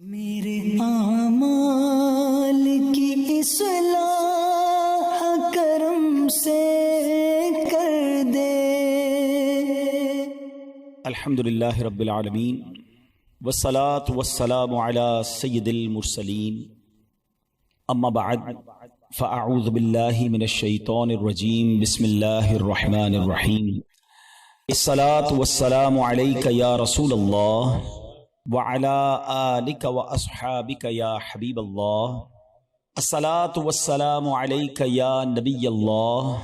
میرے اعمال کی اصلاح کرم سے کر دے۔ الحمدللہ رب العالمین والصلاة والسلام علی سید المرسلین، اما بعد فاعوذ باللہ من الشیطان الرجیم، بسم اللہ الرحمن الرحیم۔ الصلاة والسلام علیک یا رسول اللہ وعلى آلك وأصحابك يا حبيب الله، الصلاة والسلام عليك يا نبي الله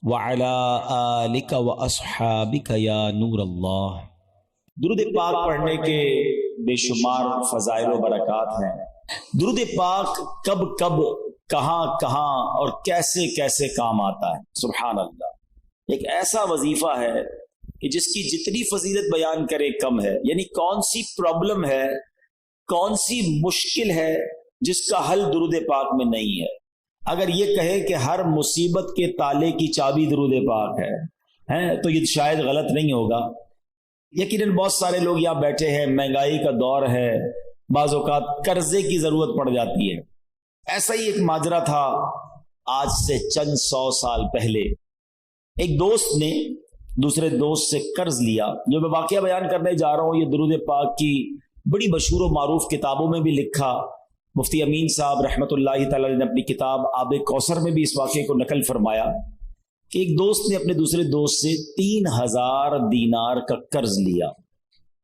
وعلى آلك وأصحابك يا نور الله۔ درود پاک پڑھنے کے بے شمار فضائل و برکات ہیں۔ درود پاک کب کب کہاں کہاں اور کیسے کیسے کام آتا ہے، سبحان اللہ۔ ایک ایسا وظیفہ ہے کہ جس کی جتنی فضیلت بیان کرے کم ہے، یعنی کون سی پرابلم ہے، کون سی مشکل ہے جس کا حل درود پاک میں نہیں ہے۔ اگر یہ کہے کہ ہر مصیبت کے تالے کی چابی درود پاک ہے تو یہ شاید غلط نہیں ہوگا۔ یقیناً بہت سارے لوگ یہاں بیٹھے ہیں، مہنگائی کا دور ہے، بعض اوقات قرضے کی ضرورت پڑ جاتی ہے۔ ایسا ہی ایک ماجرا تھا آج سے چند 100 سال پہلے۔ ایک دوست نے دوسرے دوست سے قرض لیا۔ جو میں واقعہ بیان کرنے جا رہا ہوں یہ درود پاک کی بڑی مشہور و معروف کتابوں میں بھی لکھا۔ مفتی امین صاحب رحمۃ اللہ تعالی نے اپنی کتاب آب کوثر میں بھی اس واقعے کو نقل فرمایا کہ ایک دوست نے اپنے دوسرے دوست سے 3000 دینار کا قرض لیا۔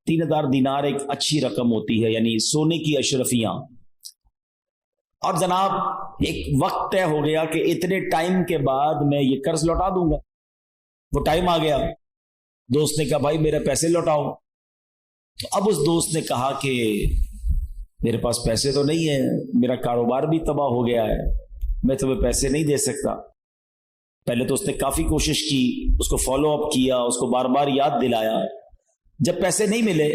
3000 دینار ایک اچھی رقم ہوتی ہے، یعنی سونے کی اشرفیاں۔ اور جناب ایک وقت طے ہو گیا کہ اتنے ٹائم کے بعد میں یہ قرض لوٹا دوں گا۔ وہ ٹائم آ گیا، دوست نے کہا بھائی میرے پیسے لوٹاؤ۔ تو اب اس دوست نے کہا کہ میرے پاس پیسے تو نہیں ہیں، میرا کاروبار بھی تباہ ہو گیا ہے، میں تمہیں پیسے نہیں دے سکتا۔ پہلے تو اس نے کافی کوشش کی، اس کو فالو اپ کیا، اس کو بار بار یاد دلایا۔ جب پیسے نہیں ملے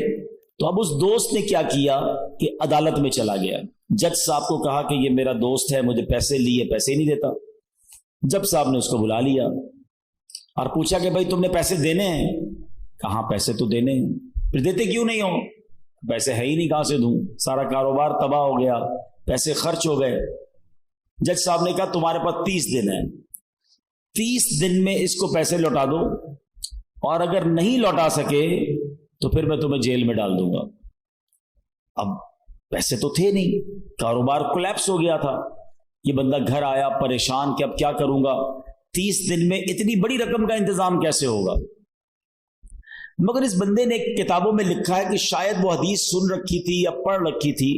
تو اب اس دوست نے کیا کیا کہ عدالت میں چلا گیا۔ جج صاحب کو کہا کہ یہ میرا دوست ہے، مجھے پیسے لیے، پیسے ہی نہیں دیتا۔ جج صاحب نے اس کو بلا لیا اور پوچھا کہ بھائی تم نے پیسے دینے ہیں؟ کہاں پیسے تو دینے ہیں۔ پھر دیتے کیوں نہیں ہو؟ پیسے ہے ہی نہیں، کہاں سے دوں، سارا کاروبار تباہ ہو گیا، پیسے خرچ ہو گئے۔ جج صاحب نے کہا تمہارے پاس 30 دن ہیں، 30 دن میں اس کو پیسے لوٹا دو، اور اگر نہیں لوٹا سکے تو پھر میں تمہیں جیل میں ڈال دوں گا۔ اب پیسے تو تھے نہیں، کاروبار کولیپس ہو گیا تھا۔ یہ بندہ گھر آیا پریشان کہ اب کیا کروں گا، 30 دن میں اتنی بڑی رقم کا انتظام کیسے ہوگا۔ مگر اس بندے نے کتابوں میں لکھا ہے کہ شاید وہ حدیث سن رکھی تھی یا پڑھ رکھی تھی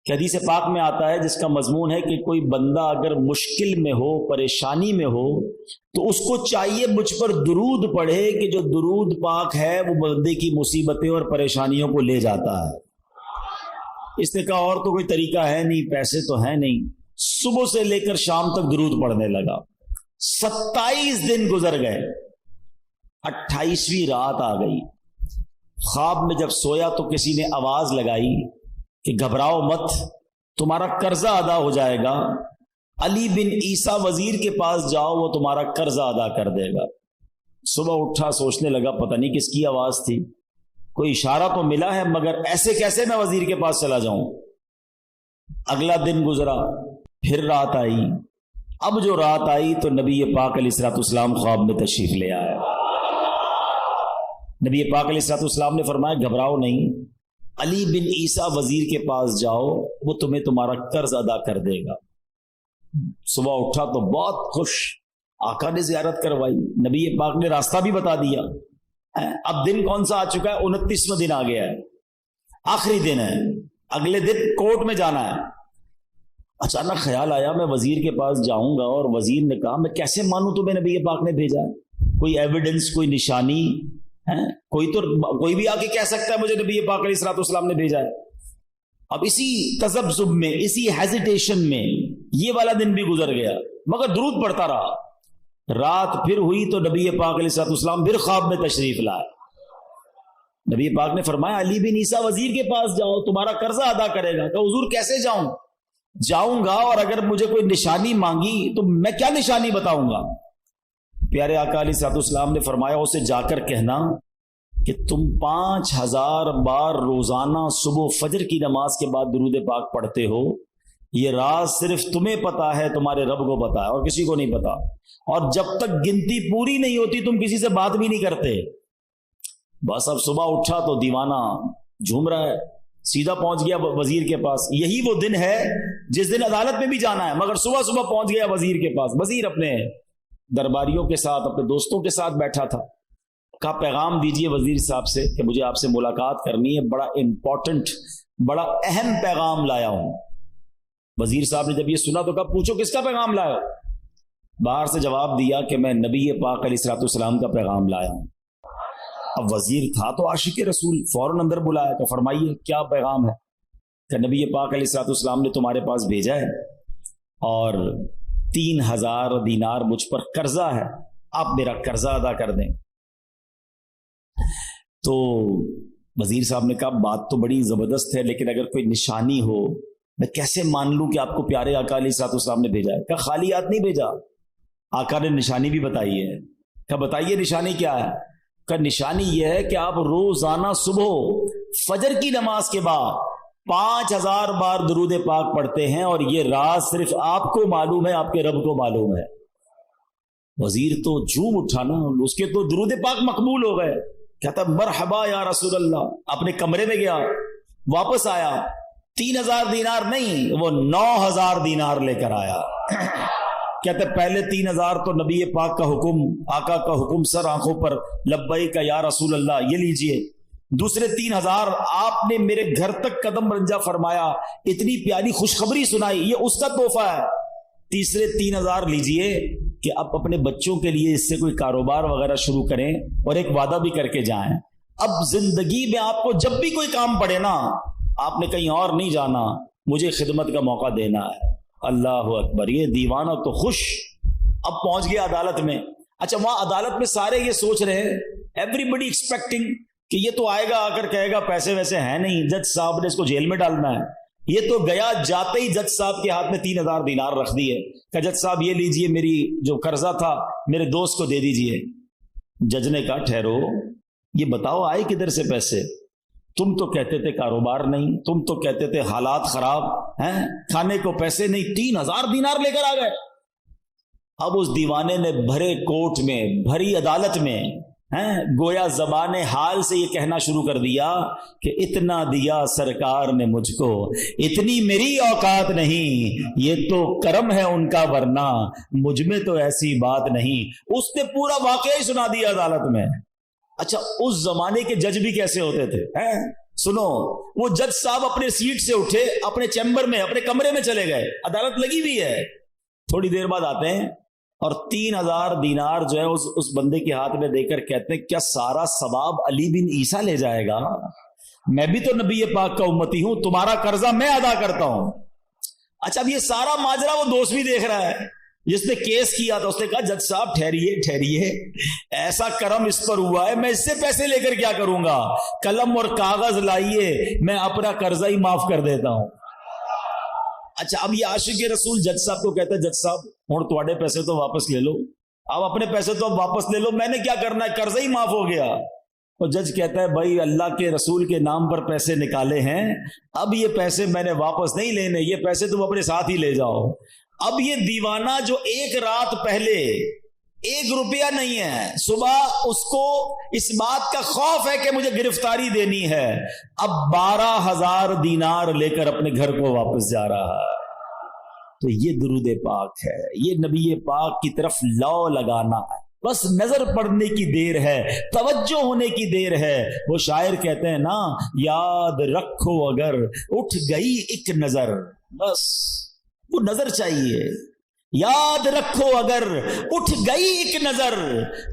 کہ حدیث پاک میں آتا ہے جس کا مضمون ہے کہ کوئی بندہ اگر مشکل میں ہو، پریشانی میں ہو، تو اس کو چاہیے مجھ پر درود پڑھے کہ جو درود پاک ہے وہ بندے کی مصیبتیں اور پریشانیوں کو لے جاتا ہے۔ اس نے کہا اور تو کوئی طریقہ ہے نہیں، پیسے تو ہے نہیں۔ صبح سے لے کر شام تک درود پڑھنے لگا۔ 27 دن گزر گئے، 28ویں رات آ گئی۔ خواب میں جب سویا تو کسی نے آواز لگائی کہ گھبراؤ مت، تمہارا قرضہ ادا ہو جائے گا، علی بن عیسیٰ وزیر کے پاس جاؤ، وہ تمہارا قرضہ ادا کر دے گا۔ صبح اٹھا، سوچنے لگا پتہ نہیں کس کی آواز تھی، کوئی اشارہ تو ملا ہے، مگر ایسے کیسے میں وزیر کے پاس چلا جاؤں۔ اگلا دن گزرا، پھر رات آئی۔ اب جو رات آئی تو نبی پاک علیہ الصلوۃ والسلام خواب میں تشریف لے آئے۔ نبی پاک علیہ الصلوۃ والسلام نے فرمایا گھبراؤ نہیں، علی بن عیسیٰ وزیر کے پاس جاؤ، وہ تمہیں تمہارا قرض ادا کر دے گا۔ صبح اٹھا تو بہت خوش، آقا نے زیارت کروائی، نبی پاک نے راستہ بھی بتا دیا۔ اب دن کون سا آ چکا ہے؟ 29واں دن آ گیا ہے، آخری دن ہے، اگلے دن کورٹ میں جانا ہے۔ اچانک خیال آیا میں وزیر کے پاس جاؤں گا، اور وزیر نے کہا میں کیسے مانوں تمہیں نبی پاک نے بھیجا ہے؟ کوئی ایویڈنس، کوئی نشانی ہے؟ کوئی بھی آ کے کہہ سکتا ہے مجھے نبی پاک علیہ الصلوۃ والسلام نے بھیجا ہے۔ اب اسی تذبذب میں، اسی ہیزیٹیشن میں یہ والا دن بھی گزر گیا، مگر درود پڑھتا رہا۔ رات پھر ہوئی تو نبی پاک علیہ الصلوۃ والسلام پھر خواب میں تشریف لائے۔ نبی پاک نے فرمایا علی بن عیسیٰ وزیر کے پاس جاؤ، تمہارا قرضہ ادا کرے گا۔ کہ حضور کیسے جاؤں؟ جاؤں گا اور اگر مجھے کوئی نشانی مانگی تو میں کیا نشانی بتاؤں گا؟ پیارے آقا علیہ الصلوۃ والسلام نے فرمایا اسے جا کر کہنا کہ تم 5000 بار روزانہ صبح فجر کی نماز کے بعد درود پاک پڑھتے ہو، یہ راز صرف تمہیں پتا ہے، تمہارے رب کو پتا ہے، اور کسی کو نہیں پتا. اور جب تک گنتی پوری نہیں ہوتی تم کسی سے بات بھی نہیں کرتے. بس اب صبح اٹھا تو دیوانہ جھوم رہا ہے، سیدھا پہنچ گیا وزیر کے پاس. یہی وہ دن ہے جس دن عدالت میں بھی جانا ہے، مگر صبح صبح پہنچ گیا وزیر کے پاس. وزیر اپنے درباریوں کے ساتھ، اپنے دوستوں کے ساتھ بیٹھا تھا. کہا پیغام دیجئے وزیر صاحب سے کہ مجھے آپ سے ملاقات کرنی ہے، بڑا امپورٹنٹ، بڑا اہم پیغام لایا ہوں. وزیر صاحب نے جب یہ سنا تو کہا پوچھو کس کا پیغام لایا ہو؟ باہر سے جواب دیا کہ میں نبی پاک علیہ الصلوۃ والسلام کا پیغام لایا ہوں. اب وزیر تھا تو عاشق رسول، فوراً اندر بلایا کہ فرمائیے کیا پیغام ہے؟ کہ نبی پاک علیہ الصلوۃ والسلام نے تمہارے پاس بھیجا ہے اور 3000 دینار مجھ پر قرضہ ہے، آپ میرا قرضہ ادا کر دیں. تو وزیر صاحب نے کہا بات تو بڑی زبردست ہے، لیکن اگر کوئی نشانی ہو میں کیسے مان لوں کہ آپ کو پیارے آقا علیہ الصلوۃ والسلام نے بھیجا ہے؟ کہا خالی ہاتھ نہیں بھیجا، آقا نے نشانی بھی بتائی ہے. کہا بتائیے نشانی کیا ہے؟ کہا نشانی یہ ہے کہ آپ روزانہ صبح فجر کی نماز کے بعد 5000 بار درود پاک پڑھتے ہیں، اور یہ راز صرف آپ کو معلوم ہے، آپ کے رب کو معلوم ہے. وزیر تو جھوم اٹھا نا، اس کے تو درود پاک مقبول ہو گئے. کہتا مرحبا یا رسول اللہ. اپنے کمرے میں گیا، واپس آیا، 3000 دینار نہیں، وہ 9000 دینار لے کر آیا. کہتے پہلے 3000 تو نبی پاک کا حکم، آقا کا حکم سر آنکھوں پر، لبیک یا رسول اللہ، یہ لیجئے. دوسرے 3000 آپ نے میرے گھر تک قدم رنجا فرمایا، اتنی پیاری خوشخبری سنائی، یہ اس کا تحفہ ہے. تیسرے 3000 لیجئے کہ آپ اپنے بچوں کے لیے اس سے کوئی کاروبار وغیرہ شروع کریں اور ایک وعدہ بھی کر کے جائیں. اب زندگی میں آپ کو جب بھی کوئی کام پڑے نا، آپ نے کہیں اور نہیں جانا، مجھے خدمت کا موقع دینا ہے. اللہ اکبر. یہ دیوانہ تو خوش. اب پہنچ گیا عدالت میں. اچھا وہاں عدالت میں سارے یہ سوچ رہے ہیں، ایوری بڈی ایکسپیکٹنگ کہ یہ تو آئے گا، آ کر کہے گا پیسے ویسے ہیں نہیں، جج صاحب نے اس کو جیل میں ڈالنا ہے. یہ تو گیا، جاتے ہی جج صاحب کے ہاتھ میں 3000 دینار رکھ دیے کہ جج صاحب یہ لیجئے، میری جو قرضہ تھا میرے دوست کو دے دیجئے. جج نے کہا ٹھہرو، یہ بتاؤ آئے کدھر سے پیسے؟ تم تو کہتے تھے کاروبار نہیں، تم تو کہتے تھے حالات خراب ہیں، کھانے کو پیسے نہیں، 3000 دینار لے کر آ گئے. اب اس دیوانے نے بھرے کوٹ میں، بھری عدالت میں گویا زبان حال سے یہ کہنا شروع کر دیا کہ اتنا دیا سرکار نے مجھ کو، اتنی میری اوقات نہیں، یہ تو کرم ہے ان کا، ورنہ مجھ میں تو ایسی بات نہیں. اس نے پورا واقعہ ہی سنا دیا عدالت میں. اچھا اس زمانے کے جج بھی کیسے ہوتے تھے؟ سنو، وہ جج صاحب اپنے سیٹ سے اٹھے، اپنے چیمبر میں، اپنے کمرے میں چلے گئے، عدالت لگی ہوئی ہے. تھوڑی دیر بعد آتے ہیں اور 3000 دینار جو ہے اس بندے کے ہاتھ میں دے کر کہتے ہیں کیا سارا ثواب علی بن عیسیٰ لے جائے گا؟ میں بھی تو نبی پاک کا امتی ہوں، تمہارا قرضہ میں ادا کرتا ہوں. اچھا اب یہ سارا ماجرا وہ دوست بھی دیکھ رہا ہے جس نے کیس کیا تھا. اس نے کہا جج صاحب ٹھہریے، ایسا کرم اس پر ہوا ہے، میں اس سے پیسے لے کر کیا کروں گا؟ قلم اور کاغذ لائیے، میں اپنا قرضہ ہی معاف کر دیتا ہوں. اچھا اب یہ عاشق رسول جج صاحب کو کہتا ہے جج صاحب ہوں تھوڑے پیسے تو واپس لے لو. اب اپنے پیسے تو اب واپس لے لو، میں نے کیا کرنا ہے، قرضہ ہی معاف ہو گیا. اور جج کہتا ہے بھائی اللہ کے رسول کے نام پر پیسے نکالے ہیں، اب یہ پیسے میں نے واپس نہیں لینے، یہ پیسے تم اپنے ساتھ ہی لے جاؤ. اب یہ دیوانہ جو ایک رات پہلے 1 روپیہ نہیں ہے، صبح اس کو اس بات کا خوف ہے کہ مجھے گرفتاری دینی ہے، اب 12000 دینار لے کر اپنے گھر کو واپس جا رہا ہے. تو یہ درود پاک ہے، یہ نبی پاک کی طرف لو لگانا ہے. بس نظر پڑنے کی دیر ہے، توجہ ہونے کی دیر ہے. وہ شاعر کہتے ہیں نا، یاد رکھو اگر اٹھ گئی ایک نظر، بس وہ نظر چاہیے. یاد رکھو اگر اٹھ گئی ایک نظر،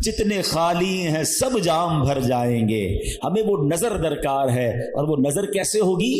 جتنے خالی ہیں سب جام بھر جائیں گے. ہمیں وہ نظر درکار ہے. اور وہ نظر کیسے ہوگی؟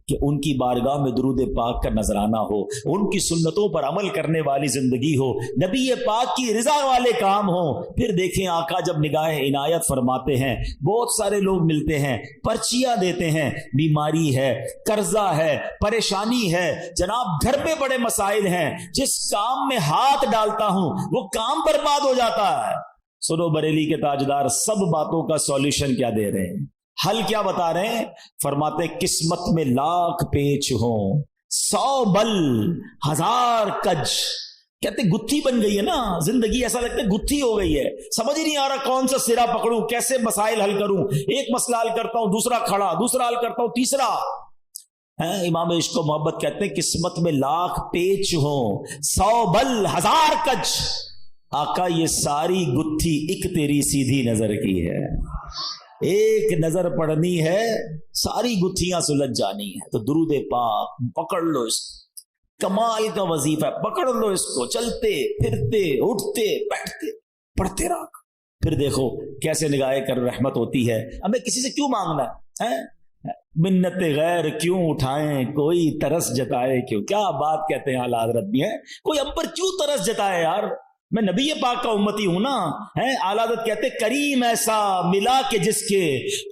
کہ ان کی بارگاہ میں درود پاک کا نذرانہ ہو، ان کی سنتوں پر عمل کرنے والی زندگی ہو، نبی پاک کی رضا والے کام ہوں. پھر دیکھیں آقا جب نگاہ عنایت فرماتے ہیں، بہت سارے لوگ ملتے ہیں، پرچیاں دیتے ہیں، بیماری ہے، قرضہ ہے، پریشانی ہے، جناب گھر میں بڑے مسائل ہیں، جس کام میں ہاتھ ڈالتا ہوں وہ کام برباد ہو جاتا ہے. سنو بریلی کے تاجدار، سب باتوں کا سولوشن کیا دے رہے ہیں، حل کیا بتا رہے ہیں؟ فرماتے قسمت میں لاکھ پیچ ہوں، 100 بل 1000 کج، کہتے گتھی بن گئی ہے نا زندگی، ایسا لگتا ہے گتھی ہو گئی ہے، سمجھ ہی نہیں آ رہا کون سا سرا پکڑوں، کیسے مسائل حل کروں، ایک مسئلہ حل کرتا ہوں دوسرا کھڑا، دوسرا حل کرتا ہوں تیسرا۔ امام عشق و محبت کہتے ہیں قسمت میں لاکھ پیچ ہوں، 100 بل 1000 کج، آقا یہ ساری گتھی ایک تیری سیدھی نظر کی ہے، ایک نظر پڑنی ہے ساری گتھیاں سلجھ جانی ہے۔ تو درود پاک پکڑ لو، اس کمال کا وظیفہ ہے، پکڑ لو اس کو، چلتے پھرتے اٹھتے بیٹھتے پڑھتے رہو، پھر دیکھو کیسے نگاہ کر رحمت ہوتی ہے۔ ہمیں کسی سے کیوں مانگنا ہے؟ منت غیر کیوں اٹھائیں، کوئی ترس جتائے کیوں؟ کیا بات کہتے ہیں اعلیٰ حضرت بھی ہے، کوئی ہم پر کیوں ترس جتائے یار، میں نبی پاک کا امتی ہوں نا۔ اعلیٰ حضرت کہتے کریم ایسا ملا کہ جس کے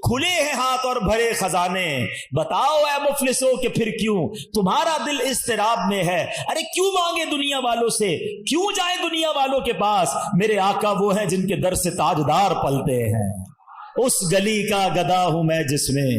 کھلے ہیں ہاتھ اور بھرے خزانے، بتاؤ اے مفلسوں کہ پھر کیوں تمہارا دل اضطراب میں ہے۔ ارے کیوں مانگے دنیا والوں سے، کیوں جائیں دنیا والوں کے پاس، میرے آقا وہ ہیں جن کے در سے تاجدار پلتے ہیں۔ اس گلی کا گدا ہوں میں جس میں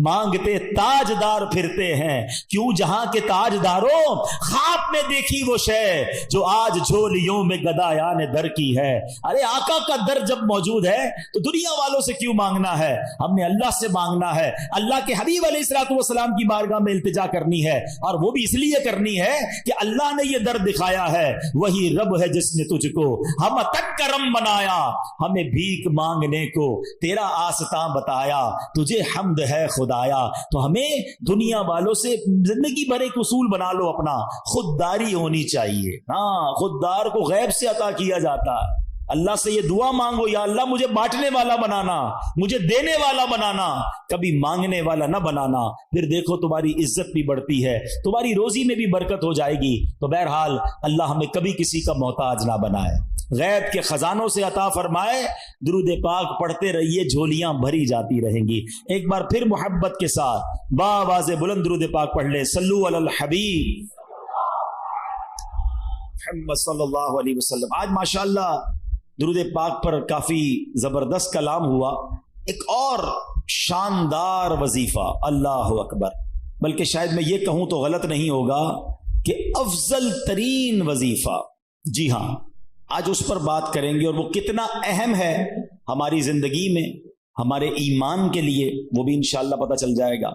مانگتے تاجدار پھرتے ہیں، کیوں جہاں کے تاجداروں خواب میں دیکھی وہ شے جو آج جھولیوں میں گدایان در کی ہے۔ ارے آقا کا در جب موجود ہے تو دنیا والوں سے کیوں مانگنا ہے، ہم نے اللہ سے مانگنا ہے، اللہ کے حبیب علیہ الصلوۃ والسلام کی بارگاہ میں التجا کرنی ہے، اور وہ بھی اس لیے کرنی ہے کہ اللہ نے یہ در دکھایا ہے، وہی رب ہے جس نے تجھ کو ہم تک کرم بنایا، ہمیں بھیک مانگنے کو تیرا آستاں بتایا، تجھے حمد ہے خدایا۔ تو ہمیں دنیا والوں سے زندگی بھر ایک اصول بنا لو اپنا، خودداری ہونی چاہیے۔ ہاں، خوددار کو غیب سے عطا کیا جاتا ہے۔ اللہ سے یہ دعا مانگو، یا اللہ مجھے بانٹنے والا بنانا، مجھے دینے والا بنانا، کبھی مانگنے والا نہ بنانا، پھر دیکھو تمہاری عزت بھی بڑھتی ہے، تمہاری روزی میں بھی برکت ہو جائے گی۔ تو بہرحال اللہ ہمیں کبھی کسی کا محتاج نہ بنائے، غیب کے خزانوں سے عطا فرمائے۔ درود پاک پڑھتے رہیے، جھولیاں بھری جاتی رہیں گی۔ ایک بار پھر محبت کے ساتھ باواز بلند درود پاک پڑھ لیں، صلو علی الحبیب محمد صلی اللہ علیہ وسلم۔ آج ماشاءاللہ درود پاک پر کافی زبردست کلام ہوا۔ ایک اور شاندار وظیفہ، اللہ اکبر، بلکہ شاید میں یہ کہوں تو غلط نہیں ہوگا کہ افضل ترین وظیفہ، جی ہاں، آج اس پر بات کریں گے، اور وہ کتنا اہم ہے ہماری زندگی میں، ہمارے ایمان کے لیے، وہ بھی انشاءاللہ پتہ چل جائے گا۔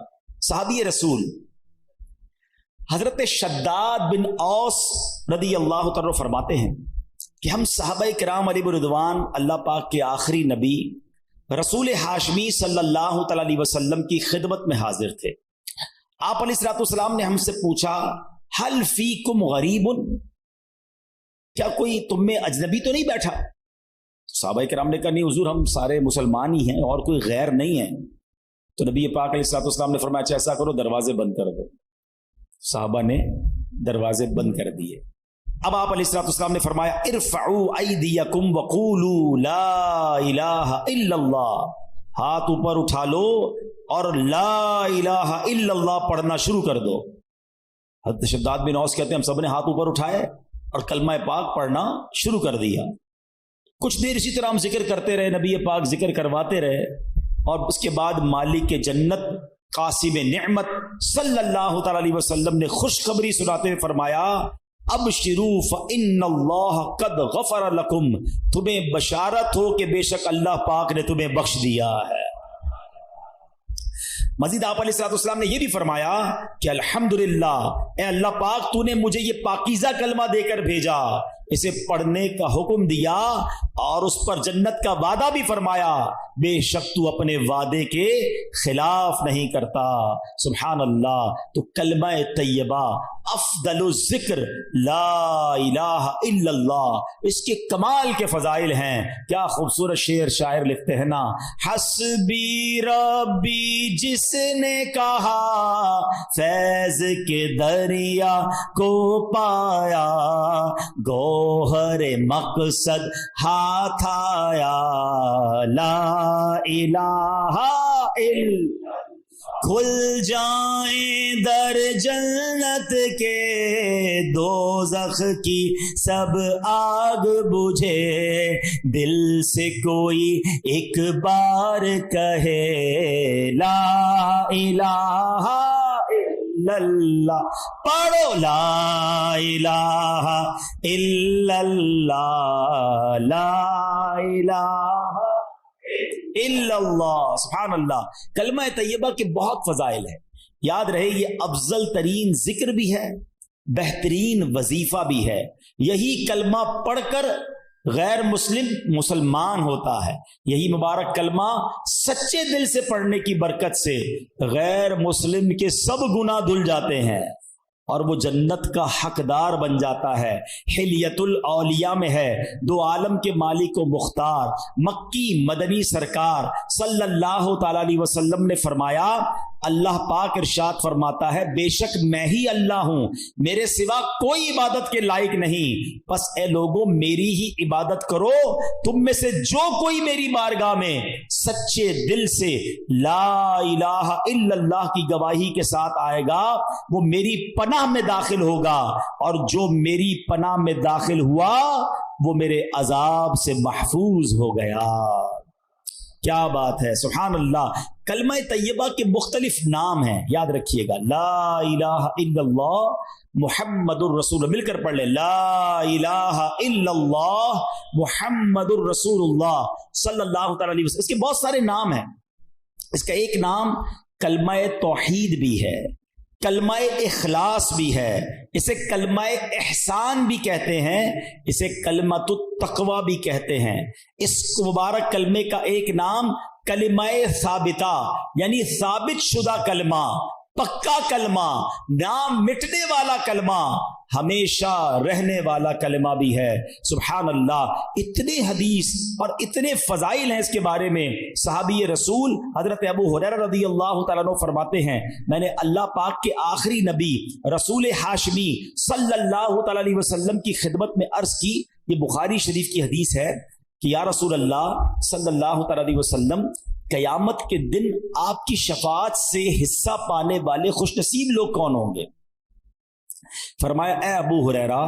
صحابی رسول حضرت شداد بن اوس رضی اللہ تعالی فرماتے ہیں کہ ہم صحابہ کرام علیہ رضوان اللہ پاک کے آخری نبی رسول ہاشمی صلی اللہ تعالی علیہ وسلم کی خدمت میں حاضر تھے۔ آپ علیہ الصلوۃ والسلام نے ہم سے پوچھا، حل فیکم غریب، کیا کوئی تم میں اجنبی تو نہیں بیٹھا؟ صحابہ کرام نے کہا نہیں حضور، ہم سارے مسلمان ہی ہیں اور کوئی غیر نہیں ہے۔ تو نبی پاک علیہ الصلوۃ والسلام نے فرمایا اچھا ایسا کرو، دروازے بند کر دو۔ صحابہ نے دروازے بند کر دیے۔ اب آپ علیہ الصلوۃ والسلام نے فرمایا ارفعوا ایدیکم وقولوا لا الہ الا اللہ، ہاتھ اوپر اٹھا لو اور لا الہ الا اللہ پڑھنا شروع کر دو۔ حضرت شداد بن اوس کہتے ہیں ہم سب نے ہاتھ اوپر اٹھائے اور کلمہ پاک پڑھنا شروع کر دیا۔ کچھ دیر اسی طرح ہم ذکر کرتے رہے، نبی پاک ذکر کرواتے رہے، اور اس کے بعد مالک جنت قاسم نعمت صلی اللہ تعالی علیہ وسلم نے خوشخبری سناتے ہوئے فرمایا ابشروا فإن اللہ قد غفر لکم، تمہیں بشارت ہو کہ بے شک اللہ پاک نے تمہیں بخش دیا ہے۔ مزید آپ علیہ الصلوۃ والسلام نے یہ بھی فرمایا کہ الحمدللہ، اے اللہ پاک تو نے مجھے یہ پاکیزہ کلمہ دے کر بھیجا، اسے پڑھنے کا حکم دیا اور اس پر جنت کا وعدہ بھی فرمایا، بے شک تو اپنے وعدے کے خلاف نہیں کرتا۔ سبحان اللہ۔ تو کلمہ طیبہ افضل الذکر لا الہ الا اللہ، اس کے کمال کے فضائل ہیں۔ کیا خوبصورت شعر شاعر لکھتے ہیں نا، حسبی ربی جس نے کہا فیض کے دریا کو پایا، گوہر مقصد ہاتھ آیا، لا الہ الا، کھل جائیں در جنت کے، دوزخ کی سب آگ بجھے، دل سے کوئی ایک بار کہے لا الہ الا اللہ، پڑھو لا الہ الا اللہ، لا الہ الا اللہ، سبحان اللہ۔ کلمہ طیبہ کے بہت فضائل ہیں، یاد رہے یہ افضل ترین ذکر بھی ہے، بہترین وظیفہ بھی ہے۔ یہی کلمہ پڑھ کر غیر مسلم مسلمان ہوتا ہے، یہی مبارک کلمہ سچے دل سے پڑھنے کی برکت سے غیر مسلم کے سب گناہ دھل جاتے ہیں اور وہ جنت کا حقدار بن جاتا ہے۔ حلیت الاولیاء میں ہے، دو عالم کے مالک و مختار مکی مدنی سرکار صلی اللہ تعالی علیہ وسلم نے فرمایا، اللہ پاک ارشاد فرماتا ہے، بے شک میں ہی اللہ ہوں، میرے سوا کوئی عبادت کے لائق نہیں، پس اے لوگوں میری ہی عبادت کرو۔ تم میں سے جو کوئی میری بارگاہ میں سچے دل سے لا الہ الا اللہ کی گواہی کے ساتھ آئے گا وہ میری پناہ میں داخل ہوگا، اور جو میری پناہ میں داخل ہوا وہ میرے عذاب سے محفوظ ہو گیا۔ کیا بات ہے، سبحان اللہ۔ کلمہ طیبہ کے مختلف نام ہیں، یاد رکھیے گا، لا الہ الا اللہ محمد الرسول، مل کر پڑھ لیں، لا الہ الا اللہ محمد الرسول اللہ صلی اللہ تعالی علیہ وسلم۔ اس کے بہت سارے نام ہیں، اس کا ایک نام کلمہ توحید بھی ہے، کلمہ اخلاص بھی ہے، اسے کلمہ احسان بھی کہتے ہیں، اسے کلمۃ التقوی بھی کہتے ہیں۔ اس مبارک کلمے کا ایک نام کلمہ ثابتہ یعنی ثابت شدہ کلمہ، پکا کلمہ، نام مٹنے والا کلمہ، ہمیشہ رہنے والا کلمہ بھی ہے۔ سبحان اللہ، اتنے حدیث اور اتنے فضائل ہیں اس کے بارے میں۔ صحابی رسول حضرت ابو ہریرہ رضی اللہ تعالیٰ عنہ فرماتے ہیں، میں نے اللہ پاک کے آخری نبی رسول ہاشمی صلی اللہ تعالیٰ علیہ وسلم کی خدمت میں عرض کی، یہ بخاری شریف کی حدیث ہے کہ یا رسول اللہ صلی اللہ تعالیٰ علیہ وسلم، قیامت کے دن آپ کی شفاعت سے حصہ پانے والے خوش نصیب لوگ کون ہوں گے؟ فرمایا، اے ابو ہریرہ،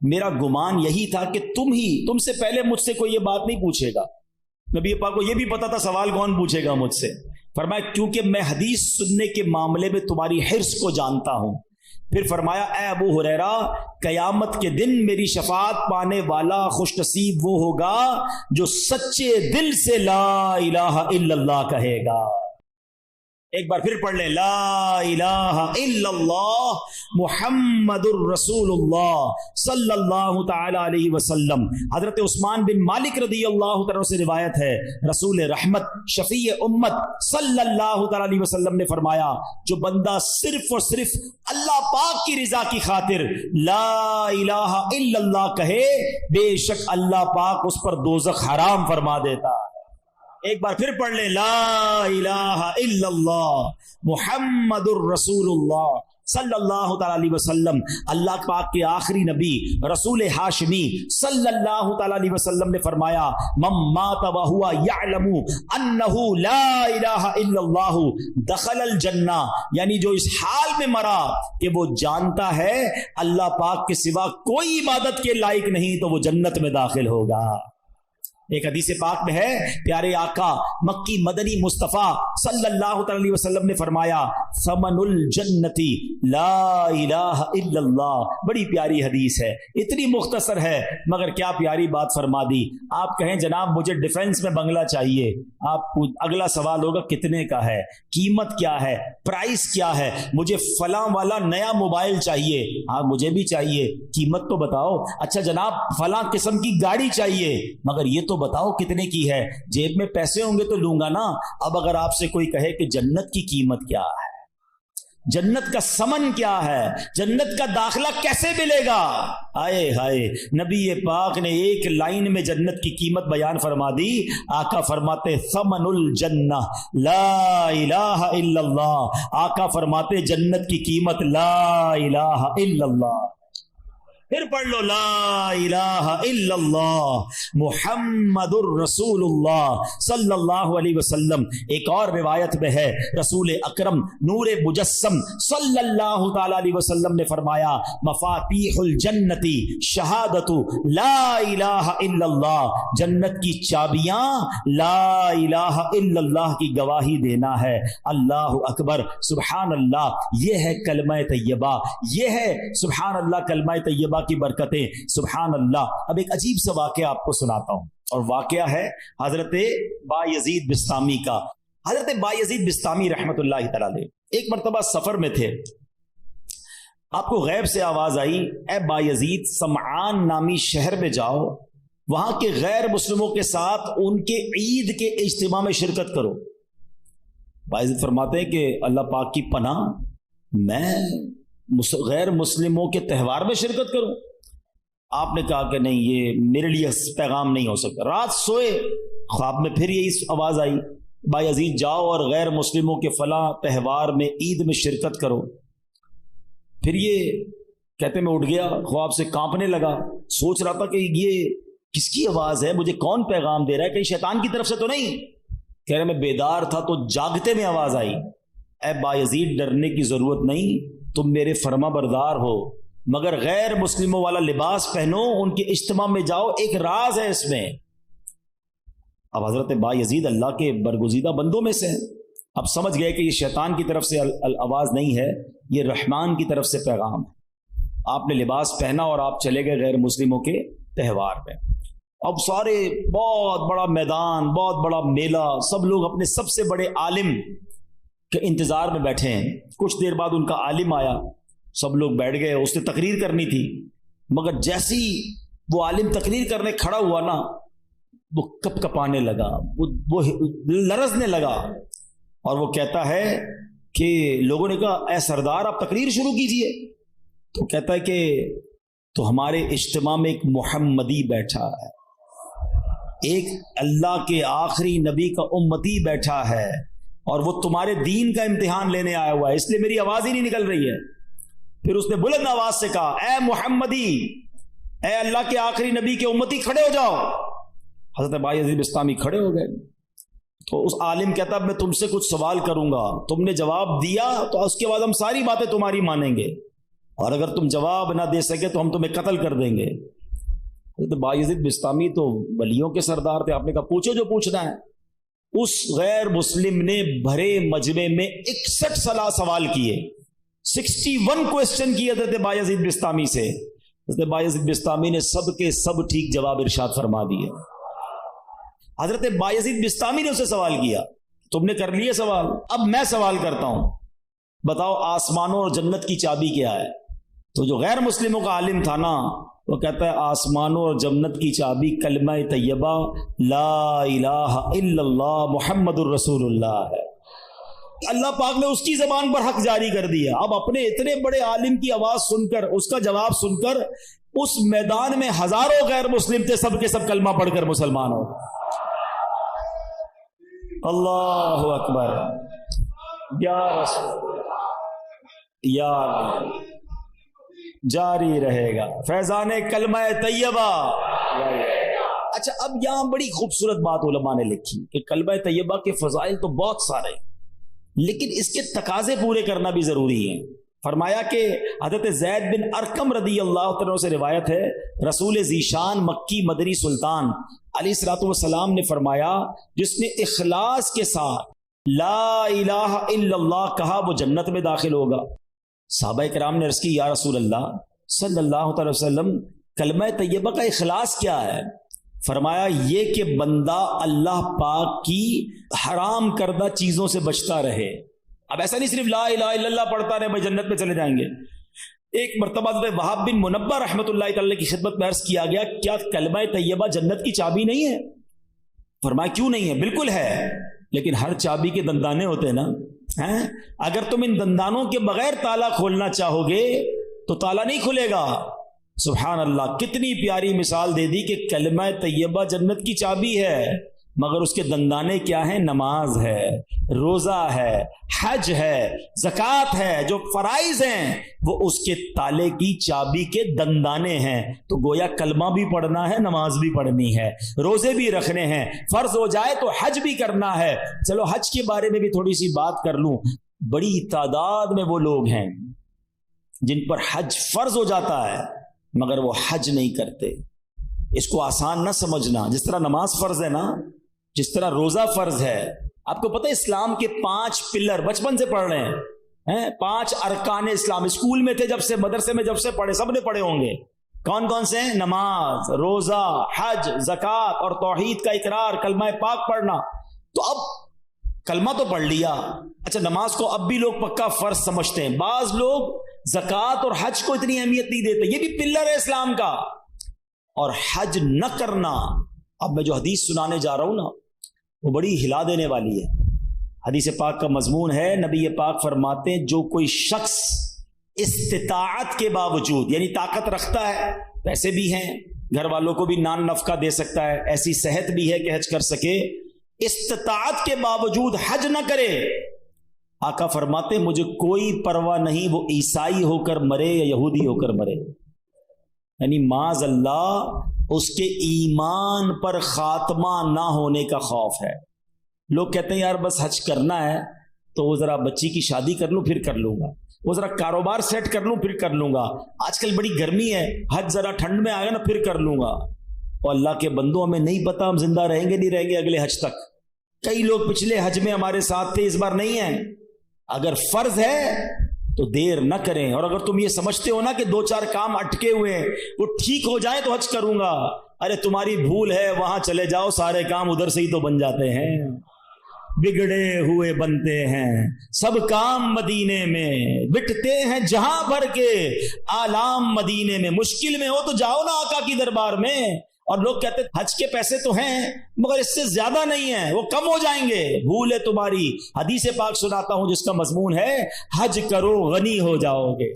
میرا گمان یہی تھا کہ تم سے پہلے مجھ سے کوئی یہ بات نہیں پوچھے گا۔ نبی پاک کو یہ بھی پتا تھا سوال کون پوچھے گا مجھ سے۔ فرمایا کیونکہ میں حدیث سننے کے معاملے میں تمہاری حرص کو جانتا ہوں۔ پھر فرمایا، اے ابو ہریرہ، قیامت کے دن میری شفاعت پانے والا خوش نصیب وہ ہوگا جو سچے دل سے لا الہ الا اللہ کہے گا۔ ایک بار پھر پڑھ لیں، لا الہ الا اللہ محمد الرسول اللہ صلی اللہ تعالی علیہ وسلم۔ حضرت عثمان بن مالک رضی اللہ تعالیٰ سے روایت ہے، رسول رحمت شفیع امت صلی اللہ تعالی علیہ وسلم نے فرمایا، جو بندہ صرف اور صرف اللہ پاک کی رضا کی خاطر لا الہ الا اللہ کہے، بے شک اللہ پاک اس پر دوزخ حرام فرما دیتا ہے۔ ایک بار پھر پڑھ لیں، لا الہ الا اللہ محمد الرسول اللہ صلی اللہ تعالی علیہ وسلم۔ اللہ پاک کے آخری نبی رسول ہاشمی صلی اللہ تعالی علیہ وسلم نے فرمایا، من مات وہو یعلم انہ لا الہ الا اللہ دخل الجنہ، یعنی جو اس حال میں مرا کہ وہ جانتا ہے اللہ پاک کے سوا کوئی عبادت کے لائق نہیں تو وہ جنت میں داخل ہوگا۔ ایک حدیث پاک میں ہے، پیارے آقا مکی مدنی مصطفیٰ صلی اللہ علیہ وسلم نے فرمایا، ثمن الجنتی لا الہ الا اللہ۔ بڑی پیاری حدیث ہے، اتنی مختصر ہے مگر کیا پیاری بات فرما دی۔ آپ کہیں جناب مجھے ڈیفنس میں بنگلہ چاہیے، آپ اگلا سوال ہوگا کتنے کا ہے، قیمت کیا ہے، پرائس کیا ہے، مجھے فلاں والا نیا موبائل چاہیے، ہاں مجھے بھی چاہیے، قیمت تو بتاؤ۔ اچھا جناب فلاں قسم کی گاڑی چاہیے، مگر یہ تو بتاؤ کتنے کی ہے، جیب میں پیسے ہوں گے تو لوں گا نا۔ اب اگر آپ سے کوئی کہے کہ جنت کی قیمت کیا ہے، جنت کا سمن کیا ہے، جنت کا داخلہ کیسے ملے گا، آئے ہائے، نبی پاک نے ایک لائن میں جنت کی قیمت بیان فرما دی۔ آقا فرماتے ثمن الجنہ لا الہ الا اللہ، آقا فرماتے جنت کی قیمت لا الہ الا اللہ۔ پھر پڑھ لو لا الہ الا اللہ محمد الرسول اللہ صلی اللہ علیہ وسلم. ایک اور روایت میں ہے رسول اکرم نور مجسم صلی اللہ تعالی علیہ وسلم نے فرمایا مفاتیح الجنتی شہادت لا الہ الا اللہ، جنت کی چابیاں لا الہ الا اللہ کی گواہی دینا ہے. اللہ اکبر سبحان اللہ، یہ ہے کلمہ طیبہ، یہ ہے سبحان اللہ کلمہ طیبہ کی برکتیں. سبحان اللہ. اب ایک عجیب سا واقعہ آپ کو سناتا ہوں، اور واقعہ ہے حضرت بایزید بسطامی کا. حضرت بایزید بسطامی رحمت اللہ تعالی علیہ ایک مرتبہ سفر میں تھے. آپ کو غیب سے آواز آئی اے بایزید سمعان نامی شہر میں جاؤ، وہاں کے غیر مسلموں کے ساتھ ان کے عید کے اجتماع میں شرکت کرو. بایزید فرماتے ہیں کہ اللہ پاک کی پناہ، میں غیر مسلموں کے تہوار میں شرکت کروں؟ آپ نے کہا کہ نہیں، یہ میرے لیے پیغام نہیں ہو سکتا. رات سوئے، خواب میں پھر یہی آواز آئی بایزید جاؤ اور غیر مسلموں کے فلاں تہوار میں عید میں شرکت کرو. پھر یہ کہتے میں اٹھ گیا، خواب سے کانپنے لگا، سوچ رہا تھا کہ یہ کس کی آواز ہے، مجھے کون پیغام دے رہا ہے، کہیں شیطان کی طرف سے تو نہیں. کہہ رہے میں بیدار تھا تو جاگتے میں آواز آئی اے بایزید ڈرنے کی ضرورت نہیں، تم میرے فرما بردار ہو، مگر غیر مسلموں والا لباس پہنو، ان کے اجتماع میں جاؤ، ایک راز ہے اس میں. اب حضرت بایزید اللہ کے برگزیدہ بندوں میں سے اب سمجھ گئے کہ یہ شیطان کی طرف سے آواز نہیں ہے، یہ رحمان کی طرف سے پیغام ہے. آپ نے لباس پہنا اور آپ چلے گئے غیر مسلموں کے تہوار میں. اب سارے بہت بڑا میدان، بہت بڑا میلہ، سب لوگ اپنے سب سے بڑے عالم کے انتظار میں بیٹھے ہیں. کچھ دیر بعد ان کا عالم آیا، سب لوگ بیٹھ گئے، اس نے تقریر کرنی تھی، مگر جیسی وہ عالم تقریر کرنے کھڑا ہوا نا، وہ کپ کپانے لگا، وہ لرزنے لگا، اور وہ کہتا ہے کہ لوگوں نے کہا اے سردار آپ تقریر شروع کیجئے. تو کہتا ہے کہ تو ہمارے اجتماع میں ایک محمدی بیٹھا ہے، ایک اللہ کے آخری نبی کا امتی بیٹھا ہے، اور وہ تمہارے دین کا امتحان لینے آیا ہوا ہے، اس لیے میری آواز ہی نہیں نکل رہی ہے. پھر اس نے بلند آواز سے کہا اے محمدی، اے اللہ کے آخری نبی کے امتی کھڑے ہو جاؤ. حضرت بایزید بسطامی کھڑے ہو گئے. تو اس عالم کہتا میں تم سے کچھ سوال کروں گا، تم نے جواب دیا تو اس کے بعد ہم ساری باتیں تمہاری مانیں گے، اور اگر تم جواب نہ دے سکے تو ہم تمہیں قتل کر دیں گے. حضرت بایزید بسطامی تو ولیوں کے سردار تھے. آپ نے کہا پوچھو جو پوچھنا ہے. اس غیر مسلم نے بھرے مجمع میں 61 سوال کیے، 61 کوسچن کیے حضرت بایزید بسطامی سے. حضرت بایزید بسطامی نے سب کے سب ٹھیک جواب ارشاد فرما دیے. حضرت بایزید بسطامی نے اسے سوال کیا تم نے کر لیے سوال، اب میں سوال کرتا ہوں، بتاؤ آسمانوں اور جنت کی چابی کیا ہے؟ تو جو غیر مسلموں کا عالم تھا نا، وہ کہتا ہے آسمانوں اور جنت کی چابی کلمہ طیبہ لا الہ الا اللہ محمد الرسول اللہ ہے. اللہ پاک نے اس کی زبان پر حق جاری کر دیا. اب اپنے اتنے بڑے عالم کی آواز سن کر، اس کا جواب سن کر، اس میدان میں ہزاروں غیر مسلم تھے، سب کے سب کلمہ پڑھ کر مسلمان ہو. اللہ اکبر یا رسول یا جاری رہے گا فیضان کلمہ طیبہ. اچھا اب یہاں بڑی خوبصورت بات علماء نے لکھی کہ کلمہ طیبہ کے فضائل تو بہت سارے، لیکن اس کے تقاضے پورے کرنا بھی ضروری ہے. فرمایا کہ حضرت زید بن ارقم رضی اللہ عنہ سے روایت ہے، رسول ذیشان مکی مدنی سلطان علیہ الصلوۃ والسلام نے فرمایا جس نے اخلاص کے ساتھ لا الہ الا اللہ کہا وہ جنت میں داخل ہوگا. صحابہ کرام نے عرض کی یا رسول اللہ صلی اللہ علیہ وسلم کلمہ طیبہ کا اخلاص کیا ہے؟ فرمایا یہ کہ بندہ اللہ پاک کی حرام کردہ چیزوں سے بچتا رہے. اب ایسا نہیں صرف لا الہ الا اللہ پڑھتا رہے بھائی جنت میں چلے جائیں گے. ایک مرتبہ وہاب بن منبہ رحمۃ اللہ تعالی کی خدمت میں عرض کیا گیا کیا کلمہ طیبہ جنت کی چابی نہیں ہے؟ فرمایا کیوں نہیں ہے، بالکل ہے، لیکن ہر چابی کے دندانے ہوتے ہیں نا. اگر تم ان دندانوں کے بغیر تالا کھولنا چاہو گے تو تالا نہیں کھلے گا. سبحان اللہ، کتنی پیاری مثال دے دی کہ کلمہ طیبہ جنت کی چابی ہے، مگر اس کے دندانے کیا ہیں؟ نماز ہے، روزہ ہے، حج ہے، زکوٰۃ ہے، جو فرائض ہیں وہ اس کے تالے کی چابی کے دندانے ہیں۔ تو گویا کلمہ بھی پڑھنا ہے، نماز بھی پڑھنی ہے، روزے بھی رکھنے ہیں، فرض ہو جائے تو حج بھی کرنا ہے۔ چلو حج کے بارے میں بھی تھوڑی سی بات کر لوں۔ بڑی تعداد میں وہ لوگ ہیں جن پر حج فرض ہو جاتا ہے مگر وہ حج نہیں کرتے۔ اس کو آسان نہ سمجھنا، جس طرح نماز فرض ہے نا، جس طرح روزہ فرض ہے۔ آپ کو پتہ ہے اسلام کے 5 پلر بچپن سے پڑھ رہے ہیں، 5 ارکان اسلام، اسکول میں تھے جب سے، مدرسے میں جب سے پڑھے، سب نے پڑھے ہوں گے۔ کون کون سے ہیں؟ نماز، روزہ، حج، زکوٰۃ اور توحید کا اقرار، کلمہ پاک پڑھنا۔ تو اب کلمہ تو پڑھ لیا، اچھا نماز کو اب بھی لوگ پکا فرض سمجھتے ہیں، بعض لوگ زکوٰۃ اور حج کو اتنی اہمیت نہیں دیتے، یہ بھی پلر ہے اسلام کا۔ اور حج نہ کرنا، اب میں جو حدیث سنانے جا رہا ہوں نا وہ بڑی ہلا دینے والی ہے۔ حدیث پاک کا مضمون ہے، نبی پاک فرماتے ہیں جو کوئی شخص استطاعت کے باوجود، یعنی طاقت رکھتا ہے، پیسے بھی ہیں، گھر والوں کو بھی نان نفقہ دے سکتا ہے، ایسی صحت بھی ہے کہ حج کر سکے، استطاعت کے باوجود حج نہ کرے، آقا فرماتے مجھے کوئی پرواہ نہیں وہ عیسائی ہو کر مرے یا یہودی ہو کر مرے۔ یعنی معاذ اللہ اس کے ایمان پر خاتمہ نہ ہونے کا خوف ہے۔ لوگ کہتے ہیں یار بس حج کرنا ہے تو وہ ذرا بچی کی شادی کر لوں پھر کر لوں گا، وہ ذرا کاروبار سیٹ کر لوں پھر کر لوں گا، آج کل بڑی گرمی ہے، حج ذرا ٹھنڈ میں آئے نا پھر کر لوں گا۔ اور اللہ کے بندوں ہمیں نہیں پتا ہم زندہ رہیں گے نہیں رہیں گے اگلے حج تک۔ کئی لوگ پچھلے حج میں ہمارے ساتھ تھے، اس بار نہیں ہیں۔ اگر فرض ہے تو دیر نہ کریں، اور اگر تم یہ سمجھتے ہو نا کہ 2-4 کام اٹکے ہوئے ہیں وہ ٹھیک ہو جائیں تو حج کروں گا، ارے تمہاری بھول ہے، وہاں چلے جاؤ، سارے کام ادھر سے ہی تو بن جاتے ہیں، بگڑے ہوئے بنتے ہیں سب کام مدینے میں، بٹتے ہیں جہاں بھر کے آلام مدینے میں۔ مشکل میں ہو تو جاؤ نا آقا کی دربار میں۔ اور لوگ کہتے ہیں حج کے پیسے تو ہیں مگر اس سے زیادہ نہیں ہیں، وہ کم ہو جائیں گے، بھول ہے تمہاری۔ حدیث پاک سناتا ہوں جس کا مضمون ہے حج کرو غنی ہو جاؤ گے۔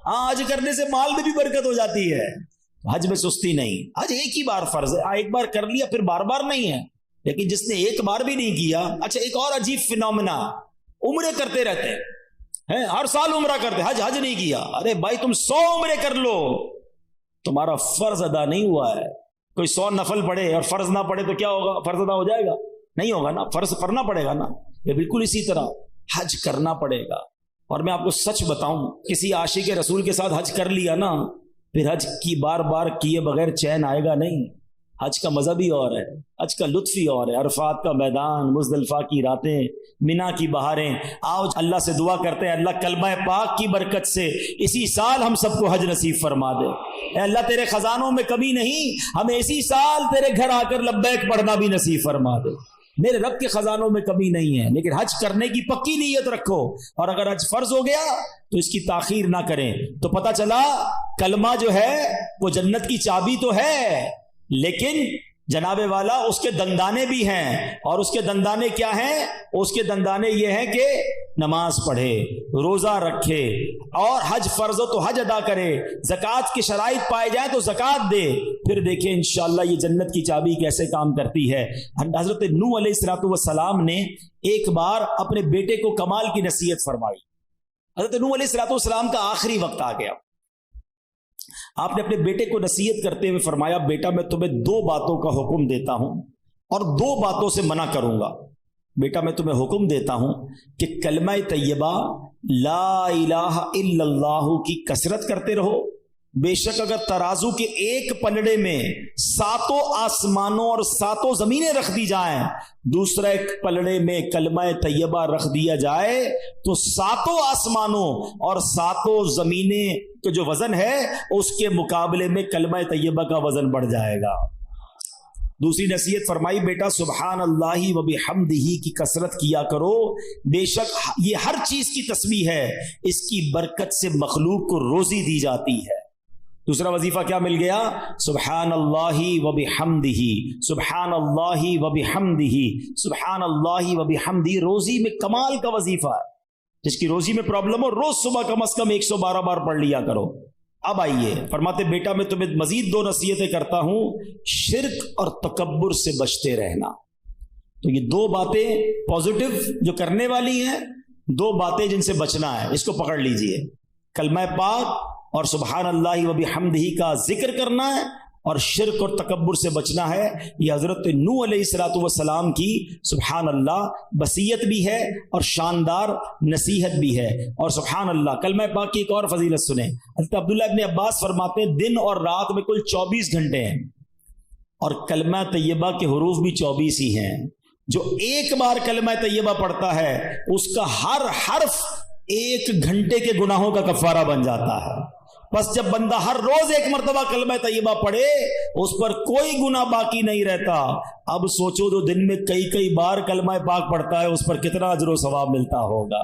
ہاں حج کرنے سے مال میں بھی برکت ہو جاتی ہے، حج میں سستی نہیں۔ حج ایک ہی بار فرض ہے، ایک بار کر لیا پھر بار بار نہیں ہے۔ لیکن جس نے ایک بار بھی نہیں کیا، اچھا ایک اور عجیب فینومینا، عمرے کرتے رہتے ہیں، ہر سال عمرہ کرتے، حج نہیں کیا۔ ارے بھائی تم 100 عمرے کر لو، تمہارا فرض ادا نہیں ہوا ہے۔ کوئی 100 نفل پڑھے اور فرض نہ پڑھے تو کیا ہوگا؟ فرض ادا ہو جائے گا؟ نہیں ہوگا نا، فرض کرنا پڑے گا نا۔ یہ بالکل اسی طرح حج کرنا پڑے گا۔ اور میں آپ کو سچ بتاؤں، کسی عاشق رسول کے ساتھ حج کر لیا نا، پھر حج کی بار بار کیے بغیر چین آئے گا نہیں۔ حج کا مزہ بھی اور ہے، حج کا لطف ہی اور ہے، عرفات کا میدان، مزدلفہ کی راتیں، مینا کی بہاریں۔ آؤ اللہ سے دعا کرتے ہیں اللہ کلمہ پاک کی برکت سے اسی سال ہم سب کو حج نصیب فرما دے۔ اے اللہ تیرے خزانوں میں کمی نہیں، ہمیں اسی سال تیرے گھر آ کر لبیک پڑھنا بھی نصیب فرما دے۔ میرے رب کے خزانوں میں کمی نہیں ہے، لیکن حج کرنے کی پکی نیت رکھو، اور اگر حج فرض ہو گیا تو اس کی تاخیر نہ کریں۔ تو پتہ چلا کلمہ جو ہے وہ جنت کی چابی تو ہے، لیکن جناب والا اس کے دندانے بھی ہیں، اور اس کے دندانے کیا ہیں؟ اس کے دندانے یہ ہیں کہ نماز پڑھے، روزہ رکھے، اور حج فرض ہو تو حج ادا کرے، زکوٰۃ کی شرائط پائے جائیں تو زکوٰۃ دے۔ پھر دیکھیں انشاءاللہ یہ جنت کی چابی کیسے کام کرتی ہے۔ حضرت نوح علیہ السلام نے ایک بار اپنے بیٹے کو کمال کی نصیحت فرمائی۔ حضرت نوح علیہ السلام کا آخری وقت آ گیا، آپ نے اپنے بیٹے کو نصیحت کرتے ہوئے فرمایا بیٹا میں تمہیں 2 باتوں کا حکم دیتا ہوں اور 2 باتوں سے منع کروں گا۔ بیٹا میں تمہیں حکم دیتا ہوں کہ کلمہ طیبہ لا الہ الا اللہ کی کثرت کرتے رہو۔ بے شک اگر ترازو کے ایک پلڑے میں 7 آسمانوں اور 7 زمینیں رکھ دی جائیں، دوسرے ایک پلڑے میں کلمہ طیبہ رکھ دیا جائے تو 7 آسمانوں اور 7 زمینیں کا جو وزن ہے اس کے مقابلے میں کلمہ طیبہ کا وزن بڑھ جائے گا۔ دوسری نصیحت فرمائی بیٹا سبحان اللہ و بحمدہ کی کثرت کیا کرو، بے شک یہ ہر چیز کی تسبیح ہے، اس کی برکت سے مخلوق کو روزی دی جاتی ہے۔ دوسرا وظیفہ کیا مل گیا؟ سبحان اللہ و بحمدہ، سبحان اللہ و بحمدہ، سبحان اللہ و بحمدہ۔ روزی میں کمال کا وظیفہ ہے، جس کی روزی میں پرابلم ہو روز صبح کم از کم 112 بار پڑھ لیا کرو۔ اب آئیے فرماتے بیٹا میں تمہیں مزید 2 نصیحتیں کرتا ہوں، شرک اور تکبر سے بچتے رہنا۔ تو یہ دو باتیں پازیٹو جو کرنے والی ہیں، دو باتیں جن سے بچنا ہے، اس کو پکڑ لیجئے، کلمہ پاک اور سبحان اللہ و بحمدہ کا ذکر کرنا ہے، اور شرک اور تکبر سے بچنا ہے۔ یہ حضرت نوح علیہ السلام کی سبحان اللہ وصیت بھی ہے اور شاندار نصیحت بھی ہے۔ اور سبحان اللہ کلمہ پاک کی ایک اور فضیلت سنیں، حضرت عبداللہ ابن عباس فرماتے ہیں دن اور رات میں کل 24 گھنٹے ہیں، اور کلمہ طیبہ کے حروف بھی 24 ہی ہیں۔ جو ایک بار کلمہ طیبہ پڑھتا ہے اس کا ہر حرف 1 گھنٹے کے گناہوں کا کفارہ بن جاتا ہے۔ بس جب بندہ ہر روز 1 مرتبہ کلمہ طیبہ پڑھے اس پر کوئی گناہ باقی نہیں رہتا۔ اب سوچو جو دن میں کئی بار کلمہ پاک پڑھتا ہے اس پر کتنا اجر و ثواب ملتا ہوگا۔